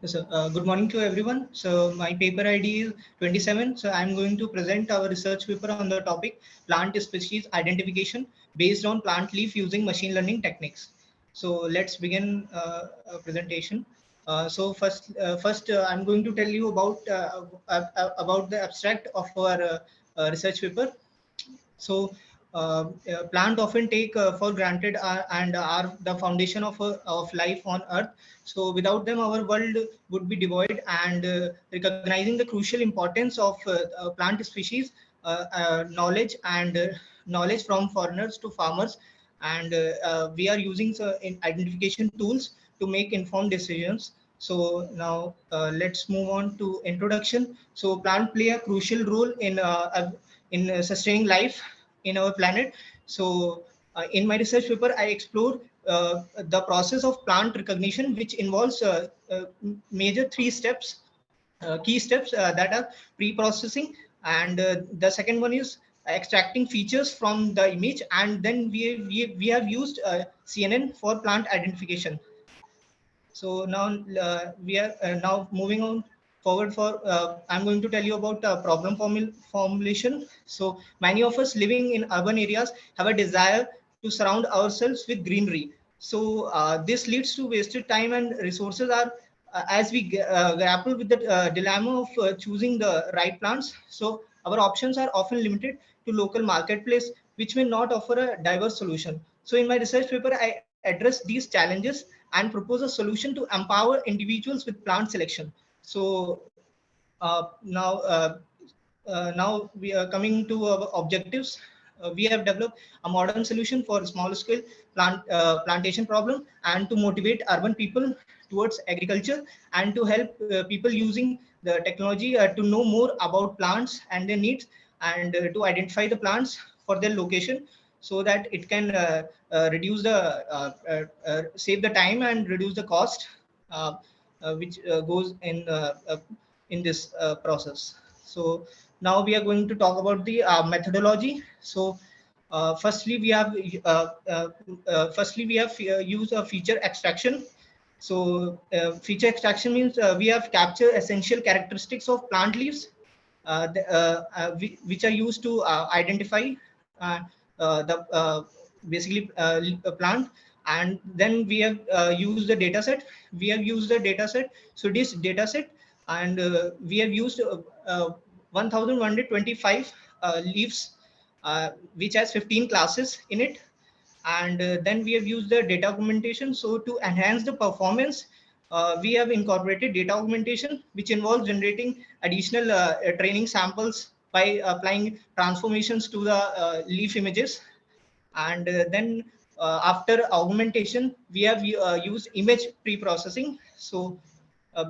Yes, sir. Good morning to everyone. So my paper ID is 27. So I'm going to present our research paper on the topic plant species identification based on plant leaf using machine learning techniques. So let's begin a presentation. So first, I'm going to tell you about the abstract of our research paper. So plant often take for granted and are the foundation of life on earth. So without them our world would be devoid, and recognizing the crucial importance of plant species, knowledge from foreigners to farmers, and we are using in identification tools to make informed decisions. So now let's move on to introduction. So plant play a crucial role in sustaining life in our planet. So in my research paper, I explore the process of plant recognition, which involves major three steps, key steps that are pre-processing, and the second one is extracting features from the image, and then we have used CNN for plant identification. So now we are now moving on forward for I'm going to tell you about problem formulation. So many of us living in urban areas have a desire to surround ourselves with greenery. So this leads to wasted time and resources are as we grapple with the dilemma of choosing the right plants. So our options are often limited to local marketplace, which may not offer a diverse solution. So in my research paper, I address these challenges and propose a solution to empower individuals with plant selection. So now we are coming to our objectives. We have developed a modern solution for small scale plantation problem, and to motivate urban people towards agriculture, and to help people using the technology to know more about plants and their needs, and to identify the plants for their location, so that it can reduce the save the time and reduce the cost which goes in this process. So now we are going to talk about the methodology. So firstly we have used a feature extraction So feature extraction means we have captured essential characteristics of plant leaves, which are used to identify the basically plant, and then we have used the data set. We have used the data set. So this data set, and we have used 1125 leaves, which has 15 classes in it. And then we have used the data augmentation. So to enhance the performance, we have incorporated data augmentation, which involves generating additional training samples by applying transformations to the leaf images. And then after augmentation, we have used image pre-processing. So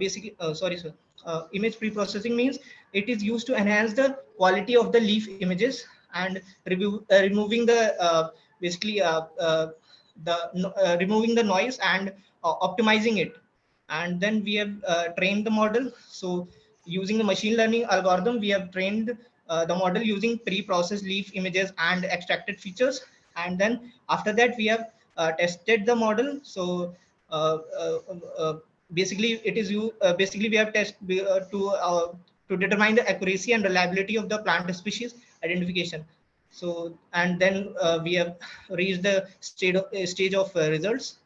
basically, sorry, sir. Image pre-processing means it is used to enhance the quality of the leaf images and removing the basically removing the noise and optimizing it. And then we have trained the model. So using the machine learning algorithm, we have trained the model using pre-processed leaf images and extracted features. And then after that, we have tested the model. So basically it is you basically we have to determine the accuracy and reliability of the plant species identification. So and then we have reached the stage of results.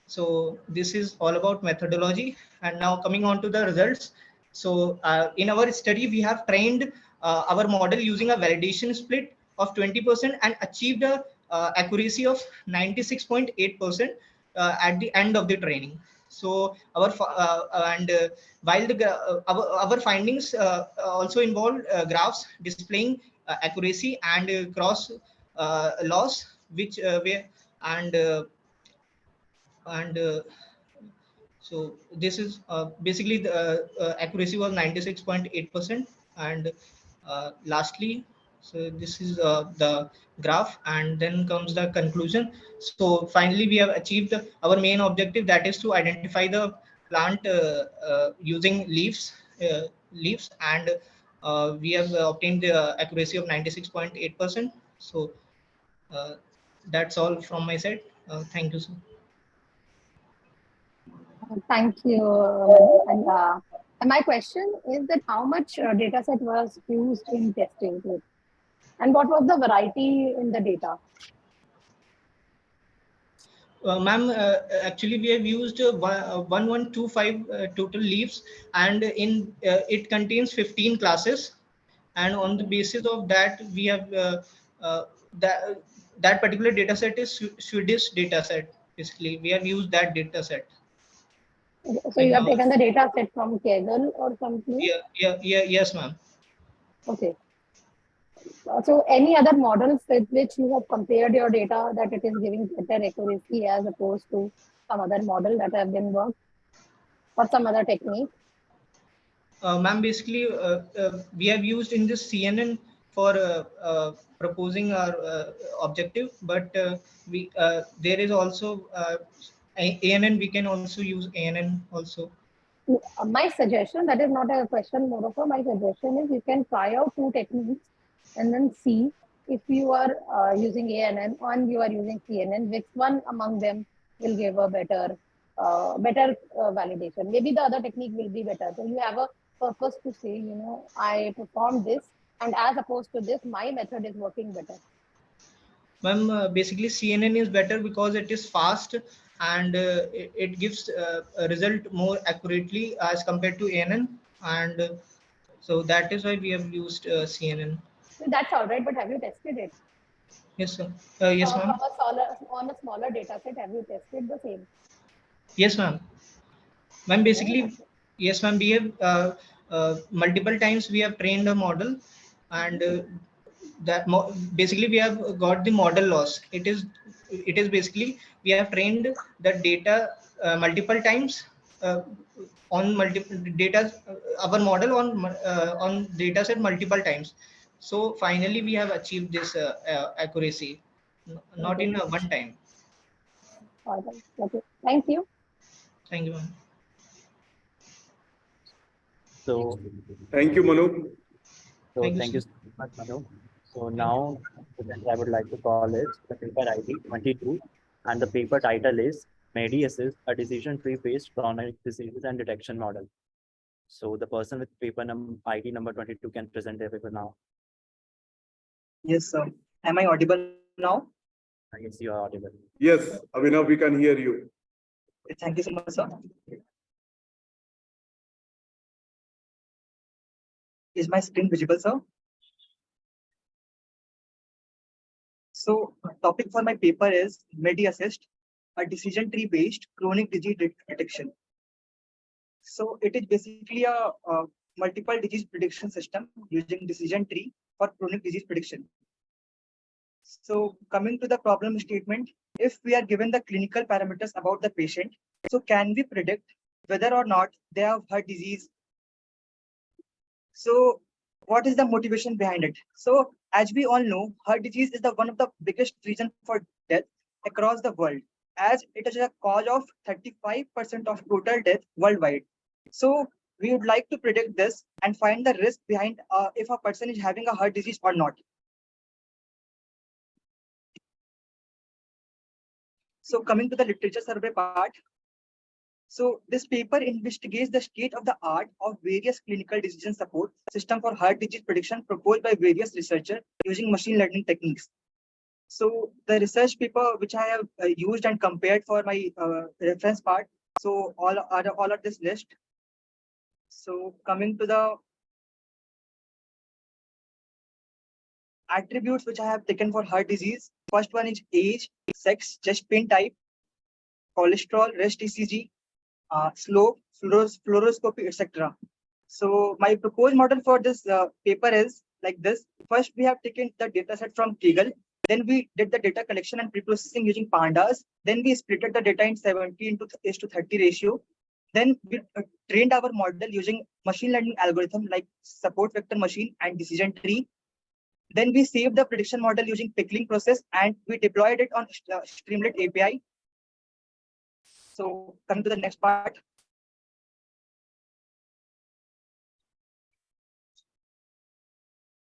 So this is all about methodology. And now coming on to the results. So in our study, we have trained our model using a validation split of 20% and achieved a accuracy of 96.8% at the end of the training. So our while our findings also involve graphs displaying accuracy and cross loss, which were and and so this is basically the accuracy was 96.8%. And lastly, so this is the graph, and then comes the conclusion. So finally, we have achieved our main objective, that is to identify the plant using leaves, and we have obtained the accuracy of 96.8%. So that's all from my side. Thank you, sir. Thank you, Manu. And my question is that how much data set was used in testing it? And what was the variety in the data? Ma'am, actually we have used 1125 total leaves, and in it contains 15 classes, and on the basis of that we have that particular data set is Swedish data set. Basically we have used that data set. So you have taken the data set from Kaggle or something? Yes, ma'am. Okay. So any other models with which you have compared your data that it is giving better accuracy as opposed to some other model that have been worked, or some other technique? Ma'am, basically we have used in this CNN for proposing our objective, but we there is also ANN. We can also use ANN also. My suggestion, that is not a question, more of a my suggestion is you can try out two techniques and then see if you are using ANN and you are using CNN, which one among them will give a better validation. Maybe the other technique will be better. So you have a purpose to say, you know, I performed this, and as opposed to this, my method is working better. Ma'am, basically CNN is better because it is fast, and it gives a result more accurately as compared to ANN, and so that is why we have used CNN. So that's all right, but have you tested it? Yes, sir. Yes, ma'am. On a smaller data set, have you tested the same? Yes, ma'am. Ma'am, basically, yes, ma'am. We have multiple times we have trained a model, and basically we have got the model loss. It is basically we have trained the data multiple times on multiple data, our model on data set multiple times. So finally we have achieved this accuracy, not in one time. All right. Okay. Thank you. Thank you, ma'am. So Thank you, Manu. so thank you so much, Manu. So now I would like to call it the paper ID 22, and the paper title is MEDI assist, a decision tree-based chronic diseases and detection model. So the person with paper ID number 22 can present their paper now. Yes, sir. Am I audible now? Yes, you are audible. Yes, Abhinav, we can hear you. Thank you so much, sir. Is my screen visible, sir? So, topic for my paper is MEDI Assist, a decision tree based chronic disease detection. So, it is basically a multiple disease prediction system using decision tree for chronic disease prediction. So, coming to the problem statement, if we are given the clinical parameters about the patient, so can we predict whether or not they have heart disease? So, what is the motivation behind it? So, as we all know, heart disease is the one of the biggest reason for death across the world, as it is a cause of 35% of total death worldwide. So, we would like to predict this and find the risk behind if a person is having a heart disease or not. So, coming to the literature survey part. So this paper investigates the state of the art of various clinical decision support system for heart disease prediction proposed by various researchers using machine learning techniques. So the research paper which I have used and compared for my reference part. So all of this list. So coming to the attributes which I have taken for heart disease. First one is age, sex, chest pain type, cholesterol, rest ECG, slope, fluoroscopy, etc. So my proposed model for this paper is like this. First, we have taken the data set from Kaggle. Then we did the data collection and pre-processing using pandas. Then we split the data in 70:30 ratio. Then we trained our model using machine learning algorithm like support vector machine and decision tree. Then we saved the prediction model using pickling process and we deployed it on Streamlit API. So coming to the next part.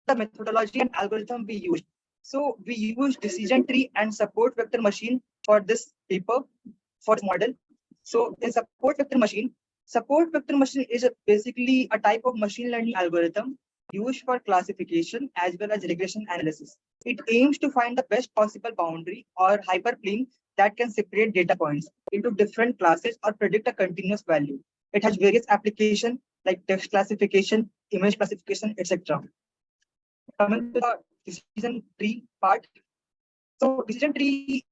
The methodology and algorithm we used. So we used decision tree and support vector machine for this paper, for this model. So in support vector machine is basically a type of machine learning algorithm used for classification as well as regression analysis. It aims to find the best possible boundary or hyperplane that can separate data points into different classes or predict a continuous value. It has various applications like text classification, image classification, etc. Coming to the decision tree part. So decision tree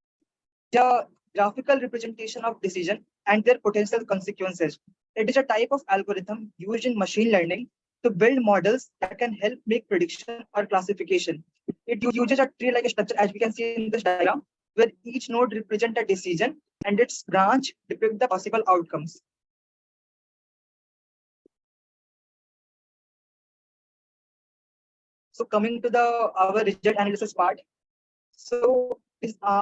is a graphical representation of decision and their potential consequences. It is a type of algorithm used in machine learning to build models that can help make prediction or classification. It uses a tree-like structure as we can see in this diagram, where each node represents a decision and its branch depict the possible outcomes. So coming to our result analysis part. So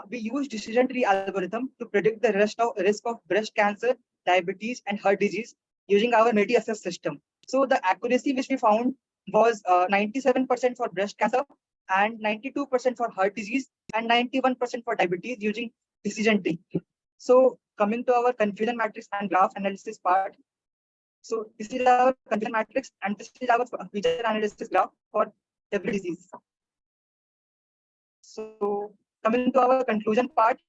we use decision tree algorithm to predict the risk of breast cancer, diabetes, and heart disease using our MEDI assess system. So the accuracy which we found was 97% for breast cancer and 92% for heart disease and 91% for diabetes using decision tree. So coming to our confusion matrix and graph analysis part. So this is our confusion matrix and this is our feature analysis graph for every disease. So coming to our conclusion part.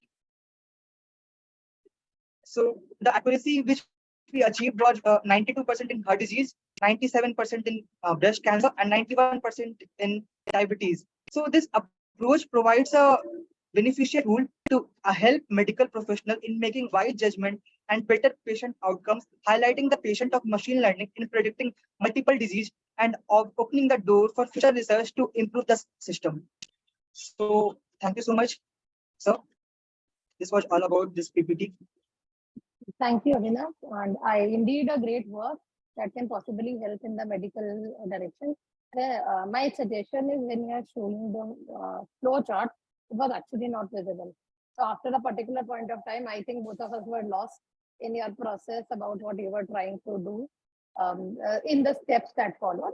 So the accuracy which we achieved was 92% in heart disease, 97% in breast cancer, and 91% in diabetes. So this approach provides a beneficial tool to help medical professionals in making wise judgment and better patient outcomes, highlighting the patient of machine learning in predicting multiple disease and opening the door for future research to improve the system. So thank you so much, sir. This was all about this PPT. Thank you, Abhinav. And indeed a great work that can possibly help in the medical direction. My suggestion is when you are showing the flow chart, it was actually not visible. So after a particular point of time, I think both of us were lost in your process about what you were trying to do in the steps that followed.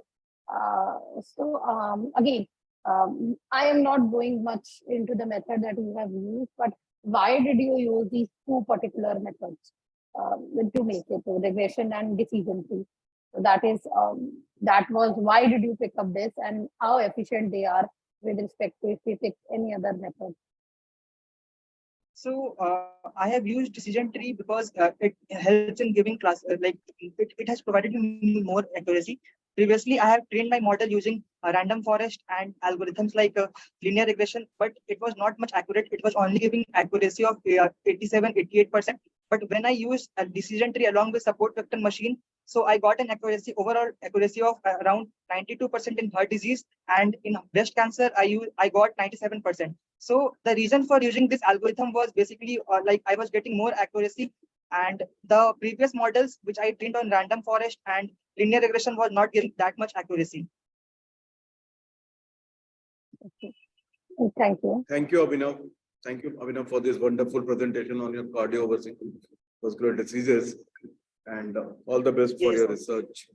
Again, I am not going much into the method that you have used, but why did you use these two particular methods to make it, so regression and decision tree? So that was why did you pick up this, and how efficient they are with respect to if we pick any other method? So I have used decision tree because it helps in giving class it has provided me more accuracy. Previously, I have trained my model using a random forest and algorithms like linear regression, but it was not much accurate. It was only giving accuracy of 87, 88%. But when I used a decision tree along with support vector machine, so I got an overall accuracy of around 92% in heart disease, and in breast cancer, I got 97%. So the reason for using this algorithm was basically like I was getting more accuracy, and the previous models which I trained on random forest and linear regression was not giving that much accuracy. Thank you. Thank you, Abhinav. Thank you, Abhinav, for this wonderful presentation on your cardiovascular diseases, and all the best for Yes, your sir. research.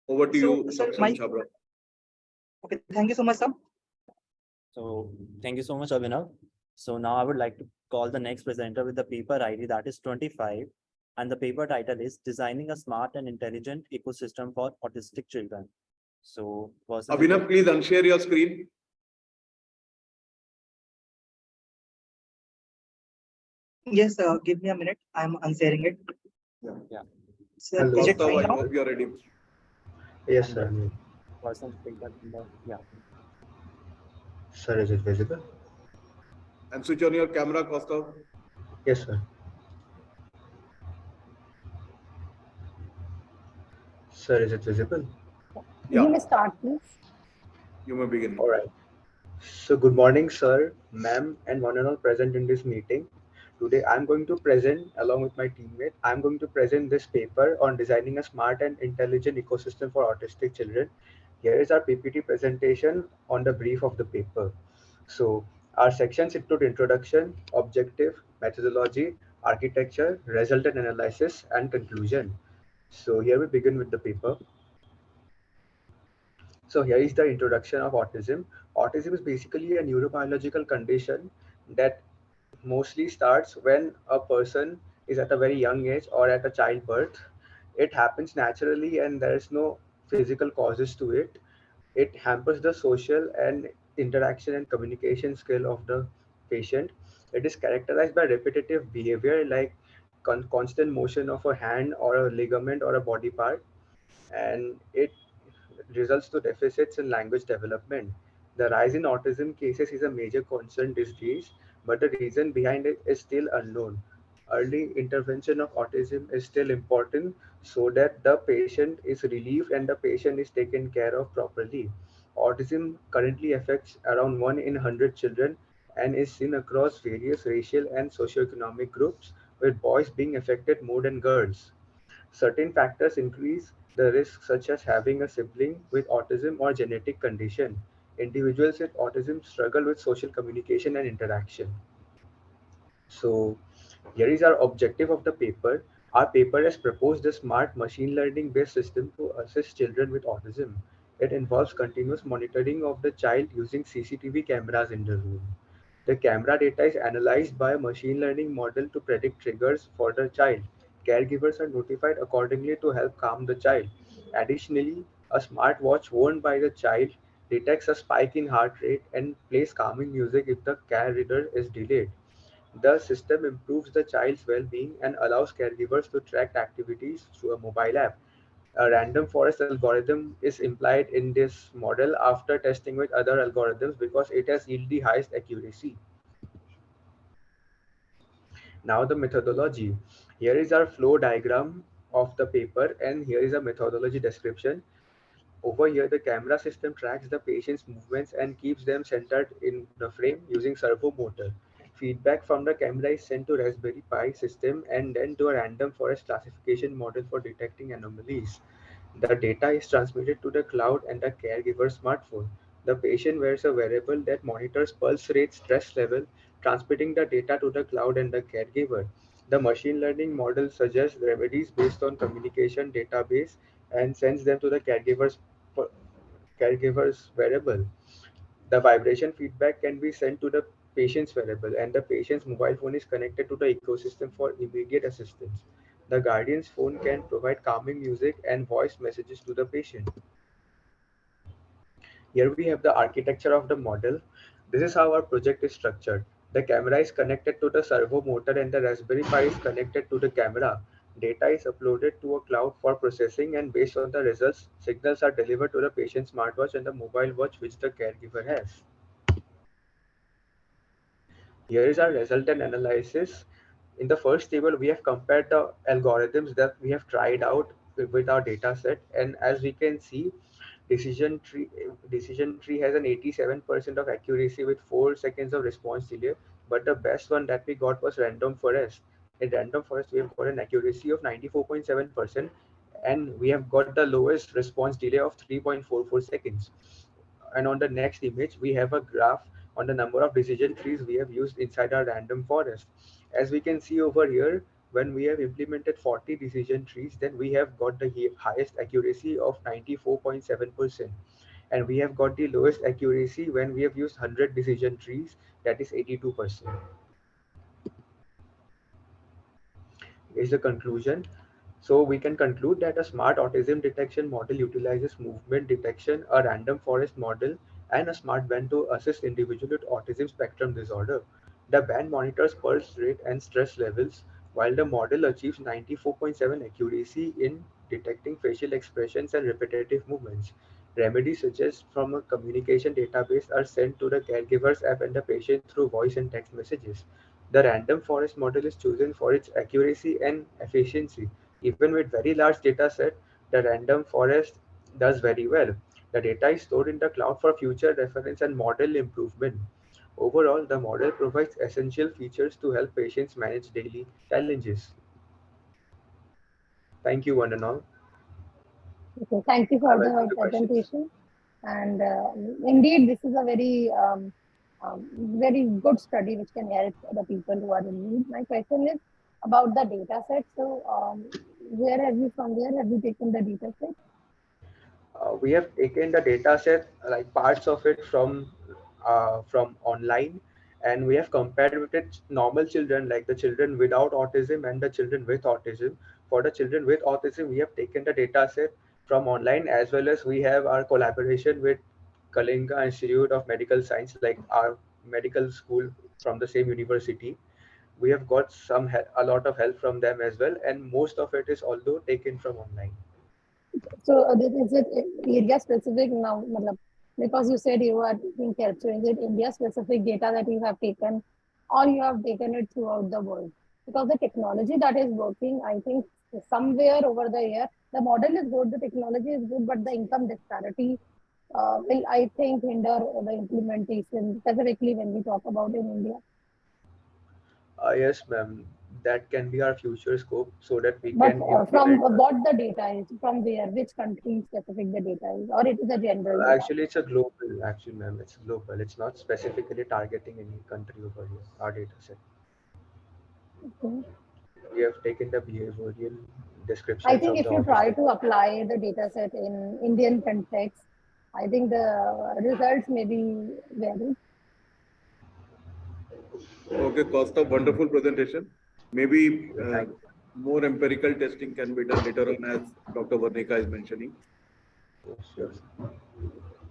Over to So, you, sir, Dr. Chabra. Okay, thank you so much, sir. So thank you so much, Abhinav. So now I would like to call the next presenter with the paper ID that is 25. And the paper title is Designing a Smart and Intelligent Ecosystem for Autistic Children. So Abhinav, please unshare your screen. Yes, give me a minute. I'm unsharing it. Yeah. So, Hello. is it Kaustav, fine I now? hope you are ready. Yes, And sir. the person to take that number. Yeah. Sir, is it visible? And switch on your camera, Kaustav. Yes, sir. Sir, is it visible? Yeah. You may start, please. You may begin. All right. So good morning, sir, ma'am, and one and all present in this meeting. Today, I'm going to present, along with my teammate, I'm going to present this paper on designing a smart and intelligent ecosystem for autistic children. Here is our PPT presentation on the brief of the paper. So our sections include introduction, objective, methodology, architecture, resultant analysis, and conclusion. So here we begin with the paper. So here is the introduction of autism. Autism is basically a neurobiological condition that mostly starts when a person is at a very young age or at a childbirth. It happens naturally and there is no physical causes to it. It hampers the social and interaction and communication skill of the patient. It is characterized by repetitive behavior like constant motion of a hand or a ligament or a body part, and it results to deficits in language development. The rise in autism cases is a major concern these days, but the reason behind it is still unknown. Early intervention of autism is still important so that the patient is relieved and the patient is taken care of properly. Autism currently affects around 1 in 100 children and is seen across various racial and socioeconomic groups, with boys being affected more than girls. Certain factors increase the risk, such as having a sibling with autism or genetic condition. Individuals with autism struggle with social communication and interaction. So, here is our objective of the paper. Our paper has proposed a smart machine learning based system to assist children with autism. It involves continuous monitoring of the child using CCTV cameras in the room. The camera data is analyzed by a machine learning model to predict triggers for the child. Caregivers are notified accordingly to help calm the child. Additionally, a smartwatch worn by the child detects a spike in heart rate and plays calming music if the care reader is delayed. The system improves the child's well-being and allows caregivers to track activities through a mobile app. A random forest algorithm is implied in this model after testing with other algorithms because it has yielded the highest accuracy. Now the methodology. Here is our flow diagram of the paper and here is a methodology description. Over here, the camera system tracks the patient's movements and keeps them centered in the frame using servo motor. Feedback from the camera is sent to Raspberry Pi system and then to a random forest classification model for detecting anomalies. The data is transmitted to the cloud and the caregiver's smartphone. The patient wears a wearable that monitors pulse rate, stress level, transmitting the data to the cloud and the caregiver. The machine learning model suggests remedies based on communication database and sends them to the caregiver's wearable. The vibration feedback can be sent to the patient's wearable, and the patient's mobile phone is connected to the ecosystem for immediate assistance. The guardian's phone can provide calming music and voice messages to the patient. Here we have the architecture of the model. This is how our project is structured. The camera is connected to the servo motor and the Raspberry Pi is connected to the camera. Data is uploaded to a cloud for processing, and based on the results, signals are delivered to the patient's smartwatch and the mobile watch which the caregiver has. Here is our resultant analysis. In the first table, we have compared the algorithms that we have tried out with our data set. And as we can see, decision tree has an 87% of accuracy with 4 seconds of response delay. But the best one that we got was random forest. In random forest, we have got an accuracy of 94.7%, and we have got the lowest response delay of 3.44 seconds. And on the next image, we have a graph on the number of decision trees we have used inside our random forest. As we can see over here, when we have implemented 40 decision trees, then we have got the highest accuracy of 94.7%. And we have got the lowest accuracy when we have used 100 decision trees, that is 82%. Is the conclusion. So we can conclude that a smart autism detection model utilizes movement detection, a random forest model, and a smart band to assist individuals with autism spectrum disorder. The band monitors pulse rate and stress levels, while the model achieves 94.7 accuracy in detecting facial expressions and repetitive movements. Remedies suggested from a communication database are sent to the caregiver's app and the patient through voice and text messages. The random forest model is chosen for its accuracy and efficiency. Even with very large data set, the random forest does very well. The data is stored in the cloud for future reference and model improvement. Overall, the model provides essential features to help patients manage daily challenges. Thank you, one and all. Okay, thank you for the presentation. And indeed, this is a very good study which can help the people who are in need. My question is about the data set. So, where have you taken the data set? We have taken the data set, like parts of it from online, and we have compared with it normal children, like the children without autism and the children with autism. For the children with autism, we have taken the data set from online, as well as we have our collaboration with Kalinga Institute of Medical Science, like our medical school from the same university. We have got a lot of help from them as well, and most of it is although taken from online. So, is it area specific now? Because you said you are taking care. So, is it India specific data that you have taken, or you have taken it throughout the world? Because the technology that is working, I think somewhere over the year, the model is good, the technology is good, but the income disparity will, I think, hinder the implementation, specifically when we talk about in India. Yes, ma'am. That can be our future scope so that we But can from what the data is, from where, which country specific the data is, or it is a general data? Actually, it's a global, actually, ma'am. It's global. It's not specifically targeting any country over here, our data set. Okay. We have taken the behavioral descriptions I think of if the you try autistic. to apply the data set in Indian context, I think the results may be varied. Okay, Costa, wonderful presentation. Maybe more empirical testing can be done later on, as Dr. Varnika is mentioning. Sure.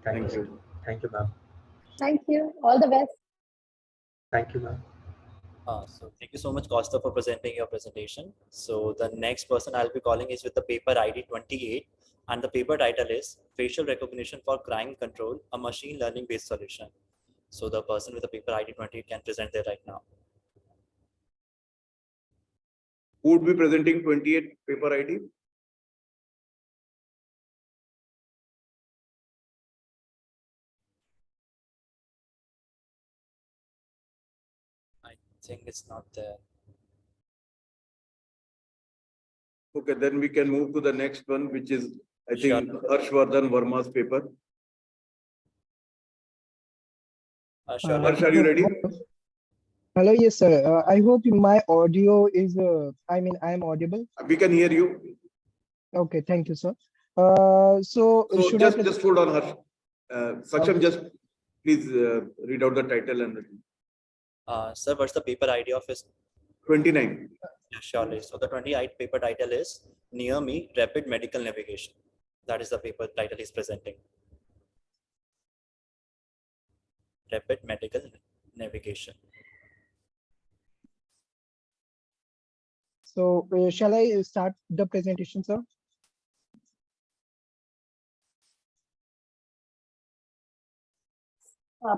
Thank you. Thank you, ma'am. Thank you. All the best. Thank you, ma'am. So thank you so much, Costa, for presenting your presentation. So the next person I'll be calling is with the paper ID 28, and the paper title is Facial Recognition for Crime Control, a Machine Learning Based Solution. So the person with the paper ID 28 can present there right now. Who would be presenting 28 paper ID? I think it's not there. Okay, then we can move to the next one, which is, I think, Harshvardhan Verma's paper. Harsh, are you ready? Hello, yes, sir. I hope my audio is, I am audible. We can hear you. Okay, thank you, sir. So just hold on, Harsh. Saksham, just please read out the title and Sir, what's the paper ID of his? 29. Yeah, surely. So the 28th paper title is Near Me, Rapid Medical Navigation. That is the paper title he's presenting. Rapid Medical Navigation. So shall I start the presentation, sir?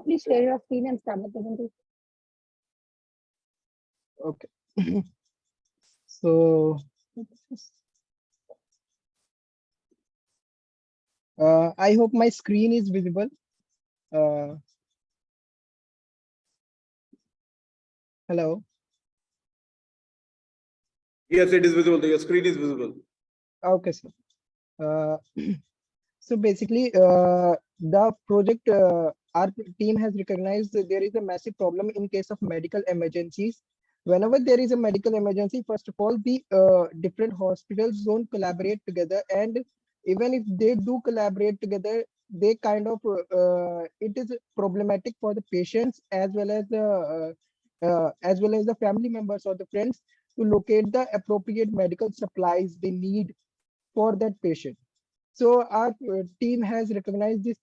Please share your screen and start the presentation. Okay. So I hope my screen is visible. Hello. Yes, it is visible. Your screen is visible. Okay, sir. So basically, the project, our team has recognized that there is a massive problem in case of medical emergencies. Whenever there is a medical emergency, first of all, the different hospitals don't collaborate together, and even if they do collaborate together, they kind of it is problematic for the patients as well as the family members or the friends to locate the appropriate medical supplies they need for that patient. So our team has recognized this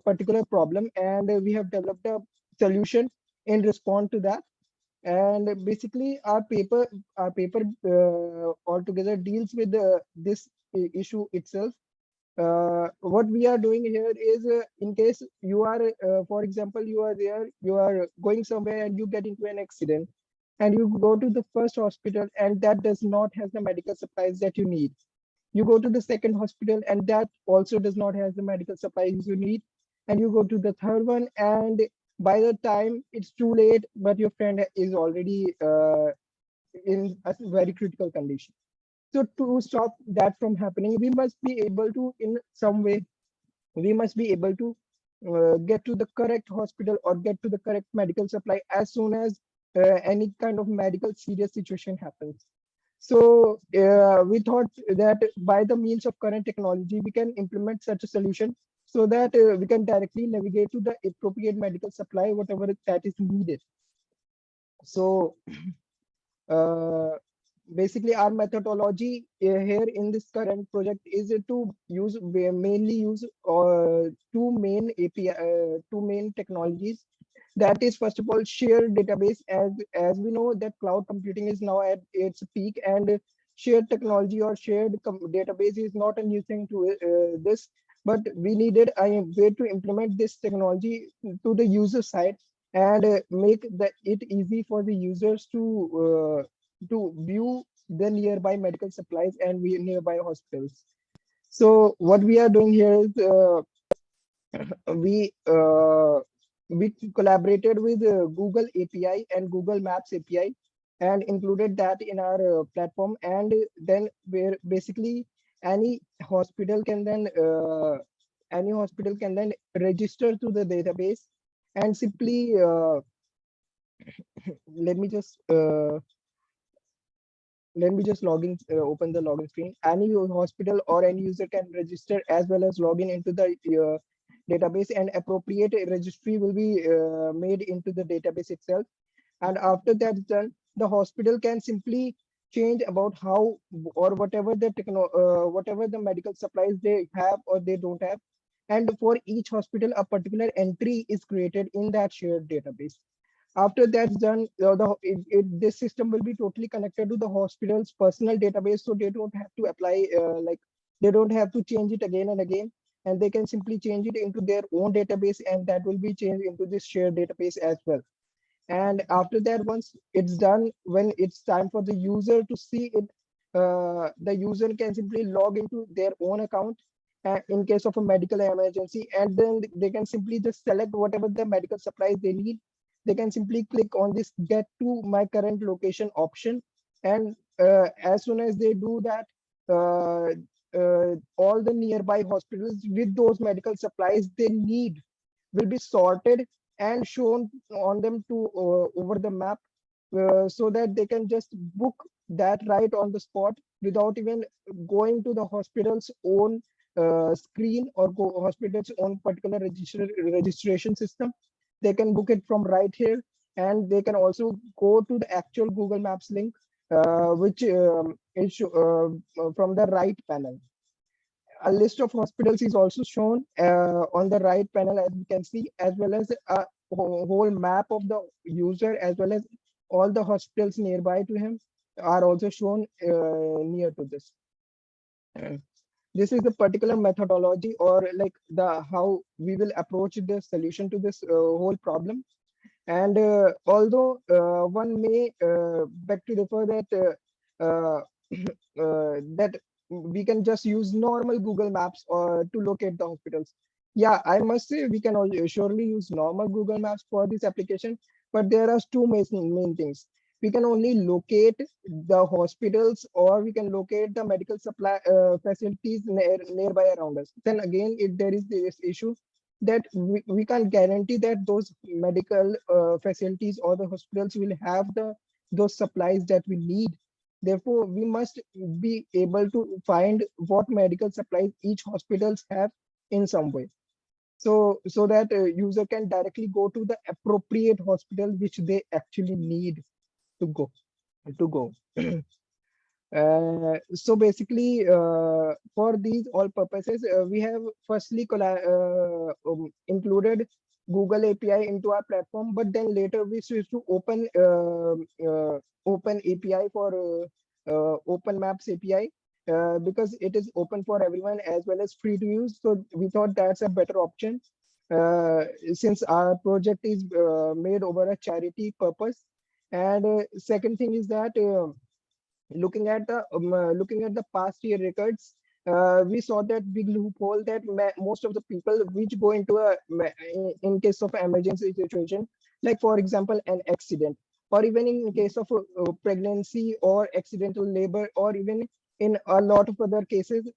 particular problem, and we have developed a solution in response to that. And basically, our paper altogether deals with this issue itself. What we are doing here is, in case you are, for example, you are there, you are going somewhere and you get into an accident, and you go to the first hospital, and that does not have the medical supplies that you need. You go to the second hospital, and that also does not have the medical supplies you need. And you go to the third one, and by the time it's too late, but your friend is already in a very critical condition. So to stop that from happening, we must be able to, in some way, we must be able to get to the correct hospital or get to the correct medical supply as soon as any kind of medical serious situation happens. So we thought that by the means of current technology, we can implement such a solution so that we can directly navigate to the appropriate medical supply, whatever that is needed. So uh, basically, our methodology here in this current project is to use mainly use two main API, two main technologies. That is, first of all, shared database. As we know that cloud computing is now at its peak, and shared technology or shared database is not a new thing to this, but we needed a way to implement this technology to the user side and make it easy for the users to view the nearby medical supplies and nearby hospitals. So what we are doing here is we uh, we collaborated with Google API and Google Maps API and included that in our platform. And then where basically any hospital can then register to the database and simply let me just log in, open the login screen. Any hospital or any user can register as well as log in into the database, and appropriate registry will be made into the database itself. And after that's done, the hospital can simply change about how or whatever the medical supplies they have or they don't have. And for each hospital, a particular entry is created in that shared database. After that's done, this system will be totally connected to the hospital's personal database, so they don't have to apply they don't have to change it again and again, and they can simply change it into their own database, and that will be changed into this shared database as well. And after that, once it's done, when it's time for the user to see it, the user can simply log into their own account in case of a medical emergency, and then they can simply just select whatever the medical supplies they need. They can simply click on this get to my current location option, and as soon as they do that, all the nearby hospitals with those medical supplies they need will be sorted and shown on them to over the map, so that they can just book that right on the spot without even going to the hospital's own screen or hospital's own particular registration system. They can book it from right here, and they can also go to the actual Google Maps link, which is from the right panel. A list of hospitals is also shown on the right panel, as you can see, as well as a whole map of the user, as well as all the hospitals nearby to him are also shown near to this. This is the particular methodology, or like the how we will approach the solution to this whole problem. And although one may beg to differ that that we can just use normal Google Maps or to locate the hospitals. Yeah, I must say we can surely use normal Google Maps for this application, but there are two main things. We can only locate the hospitals, or we can locate the medical supply facilities nearby around us. Then again, if there is this issue that we can't guarantee that those medical facilities or the hospitals will have those supplies that we need. Therefore, we must be able to find what medical supplies each hospitals have in some way. So that user can directly go to the appropriate hospital which they actually need to go. So basically, for these all purposes, we have firstly included Google API into our platform, but then later we switched to open API for Open Maps API, because it is open for everyone as well as free to use. So we thought that's a better option, since our project is made over a charity purpose. And second thing is that looking at the past year records, we saw that big loophole that most of the people which go into in case of emergency situation, like for example an accident, or even in case of pregnancy or accidental labor, or even in a lot of other cases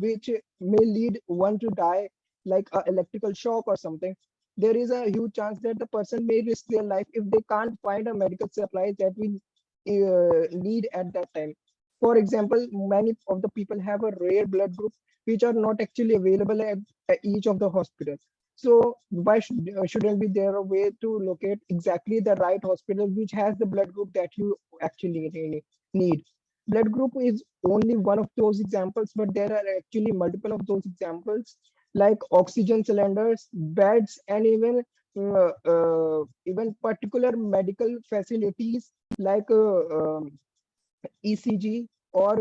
which may lead one to die, like electrical shock or something. There is a huge chance that the person may risk their life if they can't find a medical supplies that we need at that time. For example, many of the people have a rare blood group which are not actually available at each of the hospitals. So why shouldn't be there a way to locate exactly the right hospital which has the blood group that you actually need? Blood group is only one of those examples, but there are actually multiple of those examples, like oxygen cylinders, beds, and even particular medical facilities like ECG, or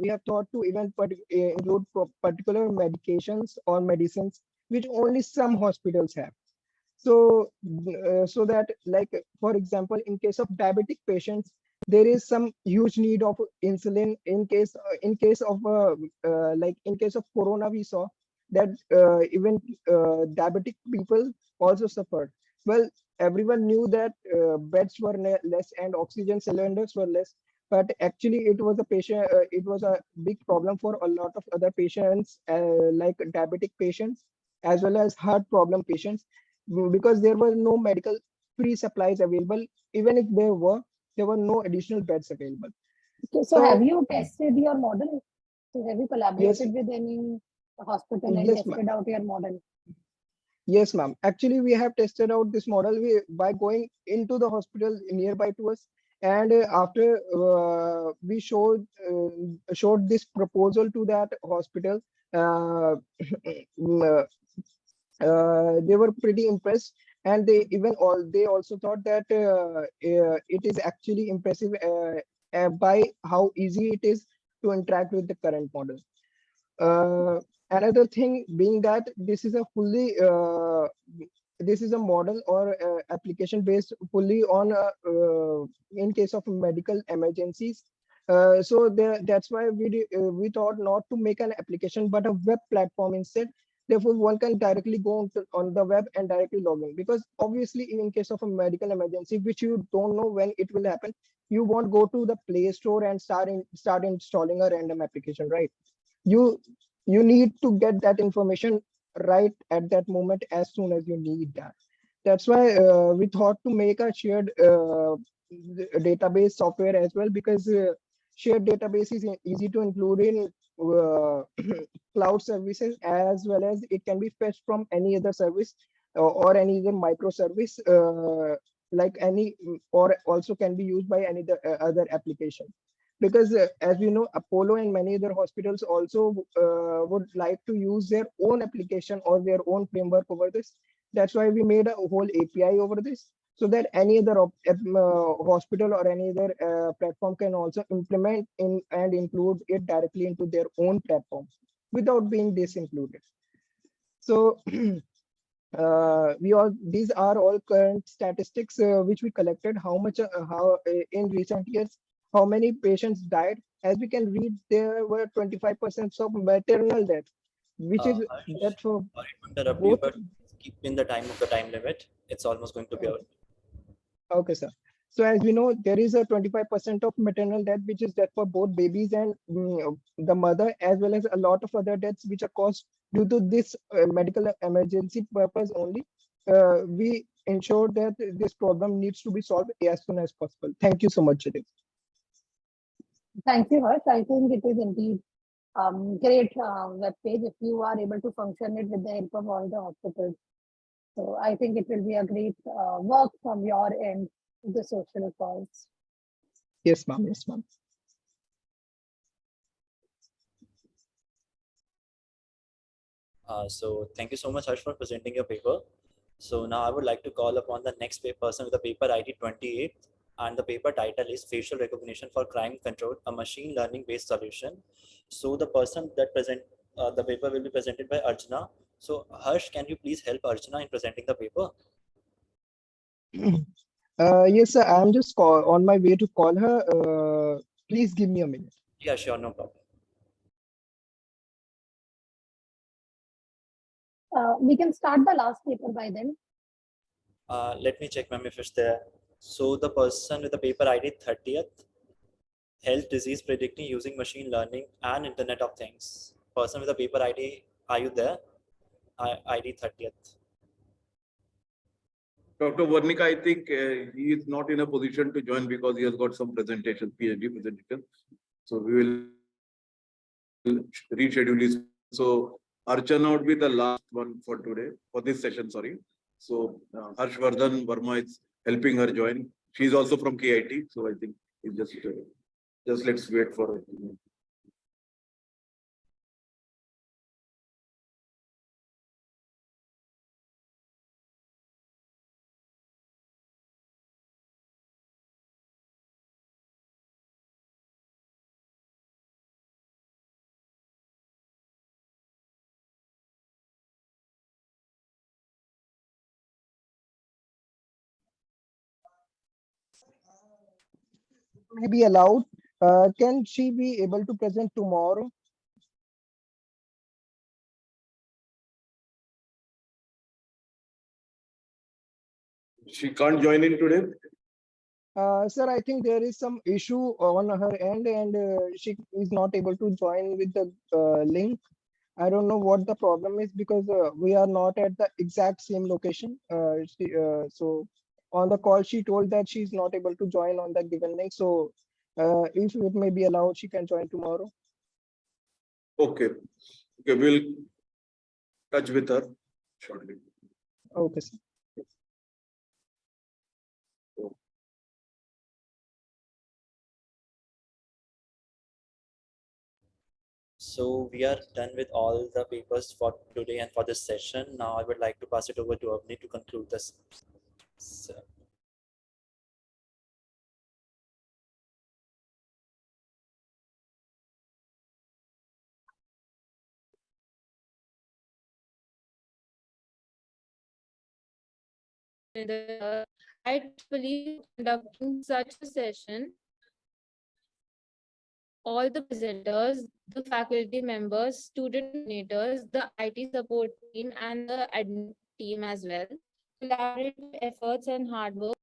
we have thought to even include particular medications or medicines which only some hospitals have. So that, like for example, in case of diabetic patients, there is some huge need of insulin. In case of like in case of corona, we saw that even diabetic people also suffered. Well, everyone knew that beds were less and oxygen cylinders were less, but actually it was a big problem for a lot of other patients, like diabetic patients as well as heart problem patients, because there were no medical free supplies available. Even if there were no additional beds available. Okay, so have you tested your model? So have you Yes. collaborated with any hospital and Yes, ma'am. tested out your model? Yes, ma'am. Actually, we have tested out this model by going into the hospital nearby to us, and after we showed this proposal to that hospital, uh, they were pretty impressed, and they also thought that it is actually impressive by how easy it is to interact with the current model. Another thing being that this is a model or application based fully on in case of medical emergencies. That's why we thought not to make an application but a web platform instead. Therefore, one can directly go on the web and directly log in, because obviously in case of a medical emergency which you don't know when it will happen, you won't go to the Play Store and start installing a random application, right? You need to get that information right at that moment as soon as you need that. That's why we thought to make a shared database software as well, because shared database is easy to include in cloud services, as well as it can be fetched from any other service or any other microservice like any or also can be used by any other application. Because as we know, Apollo and many other hospitals also would like to use their own application or their own framework over this. That's why we made a whole API over this, so that any other hospital or any other platform can also implement in and include it directly into their own platform without being disincluded. So we all these are all current statistics which we collected. How much how in recent years, how many patients died? As we can read, there were 25% of maternal death, which is Harsh, that for sorry to interrupt you, both. but keep in the time limit. It's almost going to be out. Okay, sir. So as we know, there is a 25% of maternal death, which is death for both babies and the mother, as well as a lot of other deaths which are caused due to this medical emergency purpose only. We ensure that this problem needs to be solved as soon as possible. Thank you so much, Judith. Thank you, Harsh. I think it is indeed great web page if you are able to function it with the help of all the hospitals. So I think it will be a great work from your end to the social cause. Yes, ma'am. Yes, ma'am. So thank you so much, Harsh, for presenting your paper. So now I would like to call upon the next person with the paper ID 28, and the paper title is Facial Recognition for Crime Control, a machine learning based solution. So the person that present the paper will be presented by Archana. So Harsh, can you please help Archana in presenting the paper? Yes, sir. I'm just on my way to call her. Please give me a minute. Yeah, sure, no problem. We can start the last paper by then. Let me check, ma'am, if it's there. So the person with the paper ID 30th, health disease predicting using machine learning and Internet of Things. Person with the paper ID, are you there? ID 30th. Dr. Varnika, I think he is not in a position to join because he has got some presentation, PhD presentation. So we will reschedule this. So Archana would be the last one for today, for this session, sorry. So Harshvardhan Verma is helping her join. She is also from KIT. So I think it's just let's wait for it. May be allowed. Can she be able to present tomorrow? She can't join in today. Sir, I think there is some issue on her end, and she is not able to join with the link. I don't know what the problem is, because we are not at the exact same location. So on the call, she told that she's not able to join on the given link. So if it may be allowed, she can join tomorrow. Okay. Okay, we'll touch with her shortly. Okay, sir. So we are done with all the papers for today and for this session. Now I would like to pass it over to Avni to conclude this. I believe conducting such a session, all the presenters, the faculty members, student coordinators, the IT support team, and the admin team as well. Collaborative efforts and hard work.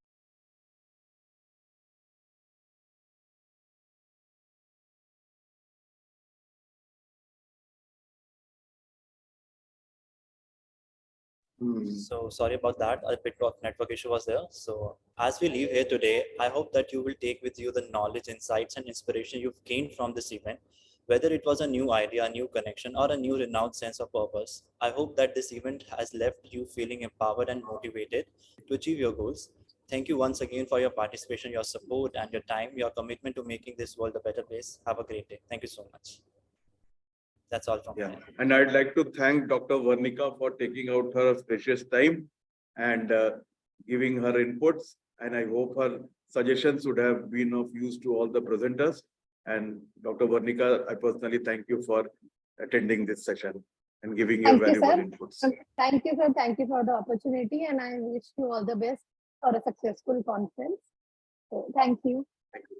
So sorry about that. A bit of network issue was there. So as we leave here today, I hope that you will take with you the knowledge, insights, and inspiration you've gained from this event, whether it was a new idea, a new connection, or a new renewed sense of purpose. I hope that this event has left you feeling empowered and motivated to achieve your goals. Thank you once again for your participation, your support, and your time, your commitment to making this world a better place. Have a great day. Thank you so much. That's all from Yeah, me. and I'd like to thank Dr. Varnika for taking out her precious time and giving her inputs. And I hope her suggestions would have been of use to all the presenters. And Dr. Varnika, I personally thank you for attending this session and giving your Thank you, valuable sir. inputs. Thank you, sir. Thank you for the opportunity, and I wish you all the best for a successful conference. So, thank you. Thank you.